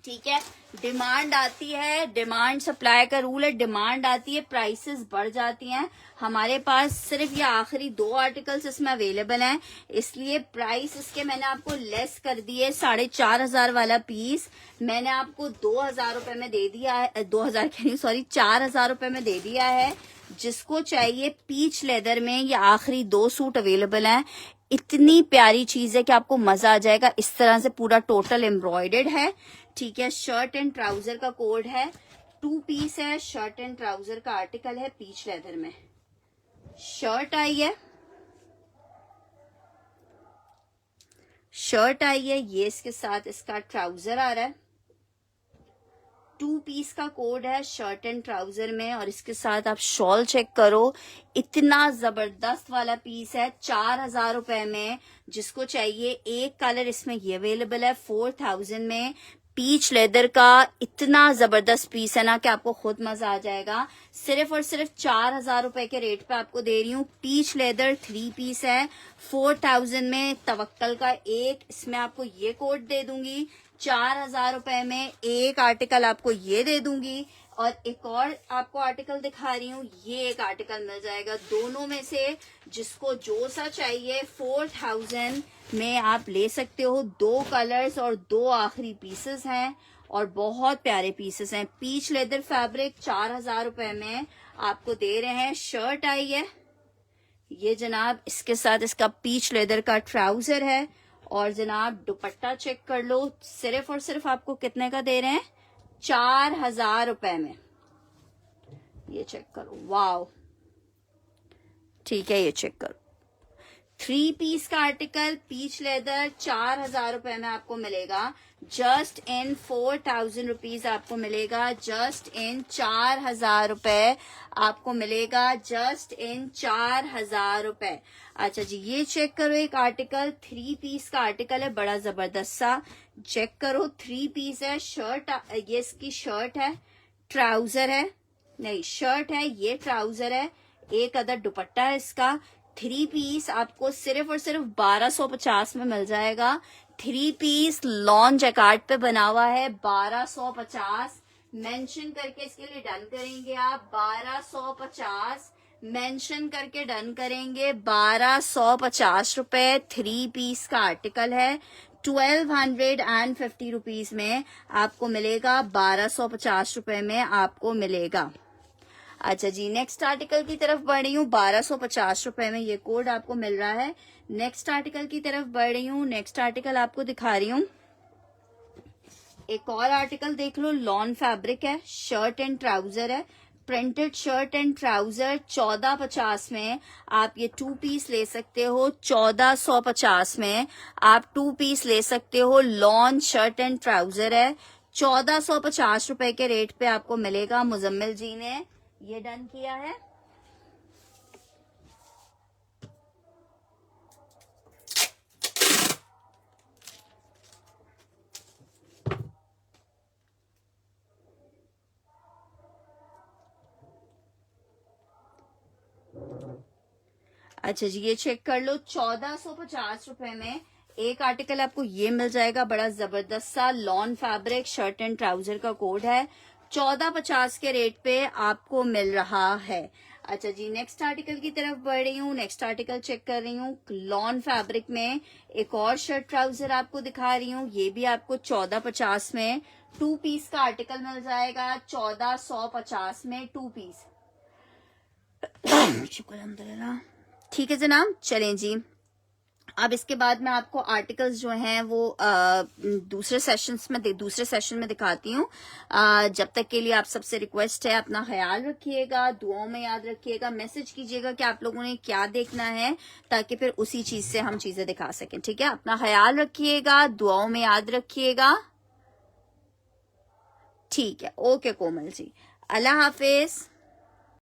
ठीक है, डिमांड आती है, डिमांड सप्लाई का रूल है, डिमांड आती है प्राइसेस बढ़ जाती हैं, हमारे पास सिर्फ ये आखिरी 2 आर्टिकल्स इसमें अवेलेबल हैं, इसलिए प्राइस इसके मैंने आपको लेस कर दिए, 4500 वाला पीस मैंने आपको 2000 रुपए में दे दिया है, 2000 के नहीं सॉरी 4000 रुपए में दे दिया है, जिसको चाहिए पीच लेदर में ये आखिरी 2 सूट अवेलेबल हैं, इतनी प्यारी चीज है कि आपको मजा आ जाएगा, इस तरह से पूरा टोटल एम्ब्रॉयडर्ड है, ठीक है, शर्ट एंड ट्राउजर का कोड है, 2 पीस है, शर्ट एंड ट्राउजर का आर्टिकल है पीच लेदर में, शर्ट आई है, शर्ट आई है, ये इसके साथ इसका ट्राउजर आ रहा है, 2 पीस का कोड है शर्ट एंड ट्राउजर में, और इसके साथ आप शॉल चेक करो, इतना जबरदस्त वाला पीस है, 4000 रुपए में, जिसको चाहिए एक कलर इसमें ये अवेलेबल है 4000 में, पीच लेदर का इतना जबरदस्त पीस है ना कि आपको खुद मजा आ जाएगा, सिर्फ और सिर्फ 4000 रुपए के रेट पे आपको दे रही हूँ, पीच लेदर 3 पीस है 4000 में, तवक्कल का एक, इसमें आपको ये कोड दे दूंगी, 4000 रुपए में एक आर्टिकल आपको ये दे दूंगी, और एक और आपको आर्टिकल दिखा रही हूँ, ये एक आर्टिकल मिल जाएगा, दोनों में से जिसको जो सा चाहिए 4000 में आप ले सकते हो, 2 कलर्स और 2 आखिरी पीसेस हैं, और बहुत प्यारे पीसेस हैं, पीच लेदर फैब्रिक 4000 रुपए में आपको दे रहे हैं, शर्ट आई है ये जनाब, इसके साथ इसका पीच लेदर का ट्राउजर है, और जनाब दुपट्टा चेक कर लो, सिर्फ और सिर्फ आपको कितने का दे रहे हैं, 4000 रुपए में, ये चेक करो, वाव, ठीक है, ये चेक करो, 3 पीस का आर्टिकल पीच लेदर 4000 रुपए में आपको मिलेगा, जस्ट इन 4000 रुपीज आपको मिलेगा, जस्ट इन 4000 रुपए आपको मिलेगा, जस्ट इन 4000 रुपए। अच्छा जी, ये चेक करो, एक आर्टिकल 3 पीस का आर्टिकल है, बड़ा जबरदस्त सा, चेक करो, 3 पीस है, शर्ट, ये इसकी शर्ट है, ट्राउजर है, नहीं शर्ट है, ये ट्राउजर है, एक अदर दुपट्टा है इसका, 3 पीस आपको सिर्फ और सिर्फ 1250 में मिल जाएगा, 3 पीस लॉन जैकार्ड पे बना हुआ है, 1250 मेंशन करके इसके लिए डन करेंगे आप, 1250 मेंशन करके डन करेंगे, 1250 रुपए 3 पीस का आर्टिकल है, 1250 रुपीज में आपको मिलेगा, 1250 रुपए में आपको मिलेगा। अच्छा जी, नेक्स्ट आर्टिकल की तरफ बढ़ रही हूँ, 1250 रुपए में ये कोड आपको मिल रहा है, नेक्स्ट आर्टिकल की तरफ बढ़ रही हूँ, नेक्स्ट आर्टिकल आपको दिखा रही हूँ, एक और आर्टिकल देख लो, लॉन फैब्रिक है, शर्ट एंड ट्राउजर है, प्रिंटेड शर्ट एंड ट्राउजर 1450 में आप ये 2 पीस ले सकते हो। 1450 में आप 2 पीस ले सकते हो। लॉन शर्ट एंड ट्राउजर है, 1450 रुपए के रेट पे आपको मिलेगा। मुजम्मिल जी ने ये डन किया है। अच्छा जी, ये चेक कर लो। 1450 रुपए में एक आर्टिकल आपको ये मिल जाएगा, बड़ा जबरदस्त सा lawn fabric shirt and trouser का कोड है। 1450 के रेट पे आपको मिल रहा है। अच्छा जी, नेक्स्ट आर्टिकल की तरफ बढ़ रही हूँ। नेक्स्ट आर्टिकल चेक कर रही हूँ। लॉन फैब्रिक में एक और शर्ट ट्राउजर आपको दिखा रही हूँ। ये भी आपको 1450 में 2 पीस का आर्टिकल मिल जाएगा। 1450 में 2 पीस। शुक्र अल्हम्दुलिल्लाह। ठीक है जनाब, चलें जी। अब इसके बाद मैं आपको आर्टिकल्स जो हैं वो दूसरे सेशन में दिखाती हूँ। जब तक के लिए आप सबसे रिक्वेस्ट है, अपना ख्याल रखिएगा, दुआओं में याद रखिएगा, मैसेज कीजिएगा कि आप लोगों ने क्या देखना है, ताकि फिर उसी चीज से हम चीजें दिखा सकें। ठीक है, अपना ख्याल रखिएगा, दुआओं में याद रखिएगा। ठीक है, ओके कोमल जी, अल्लाह हाफिज।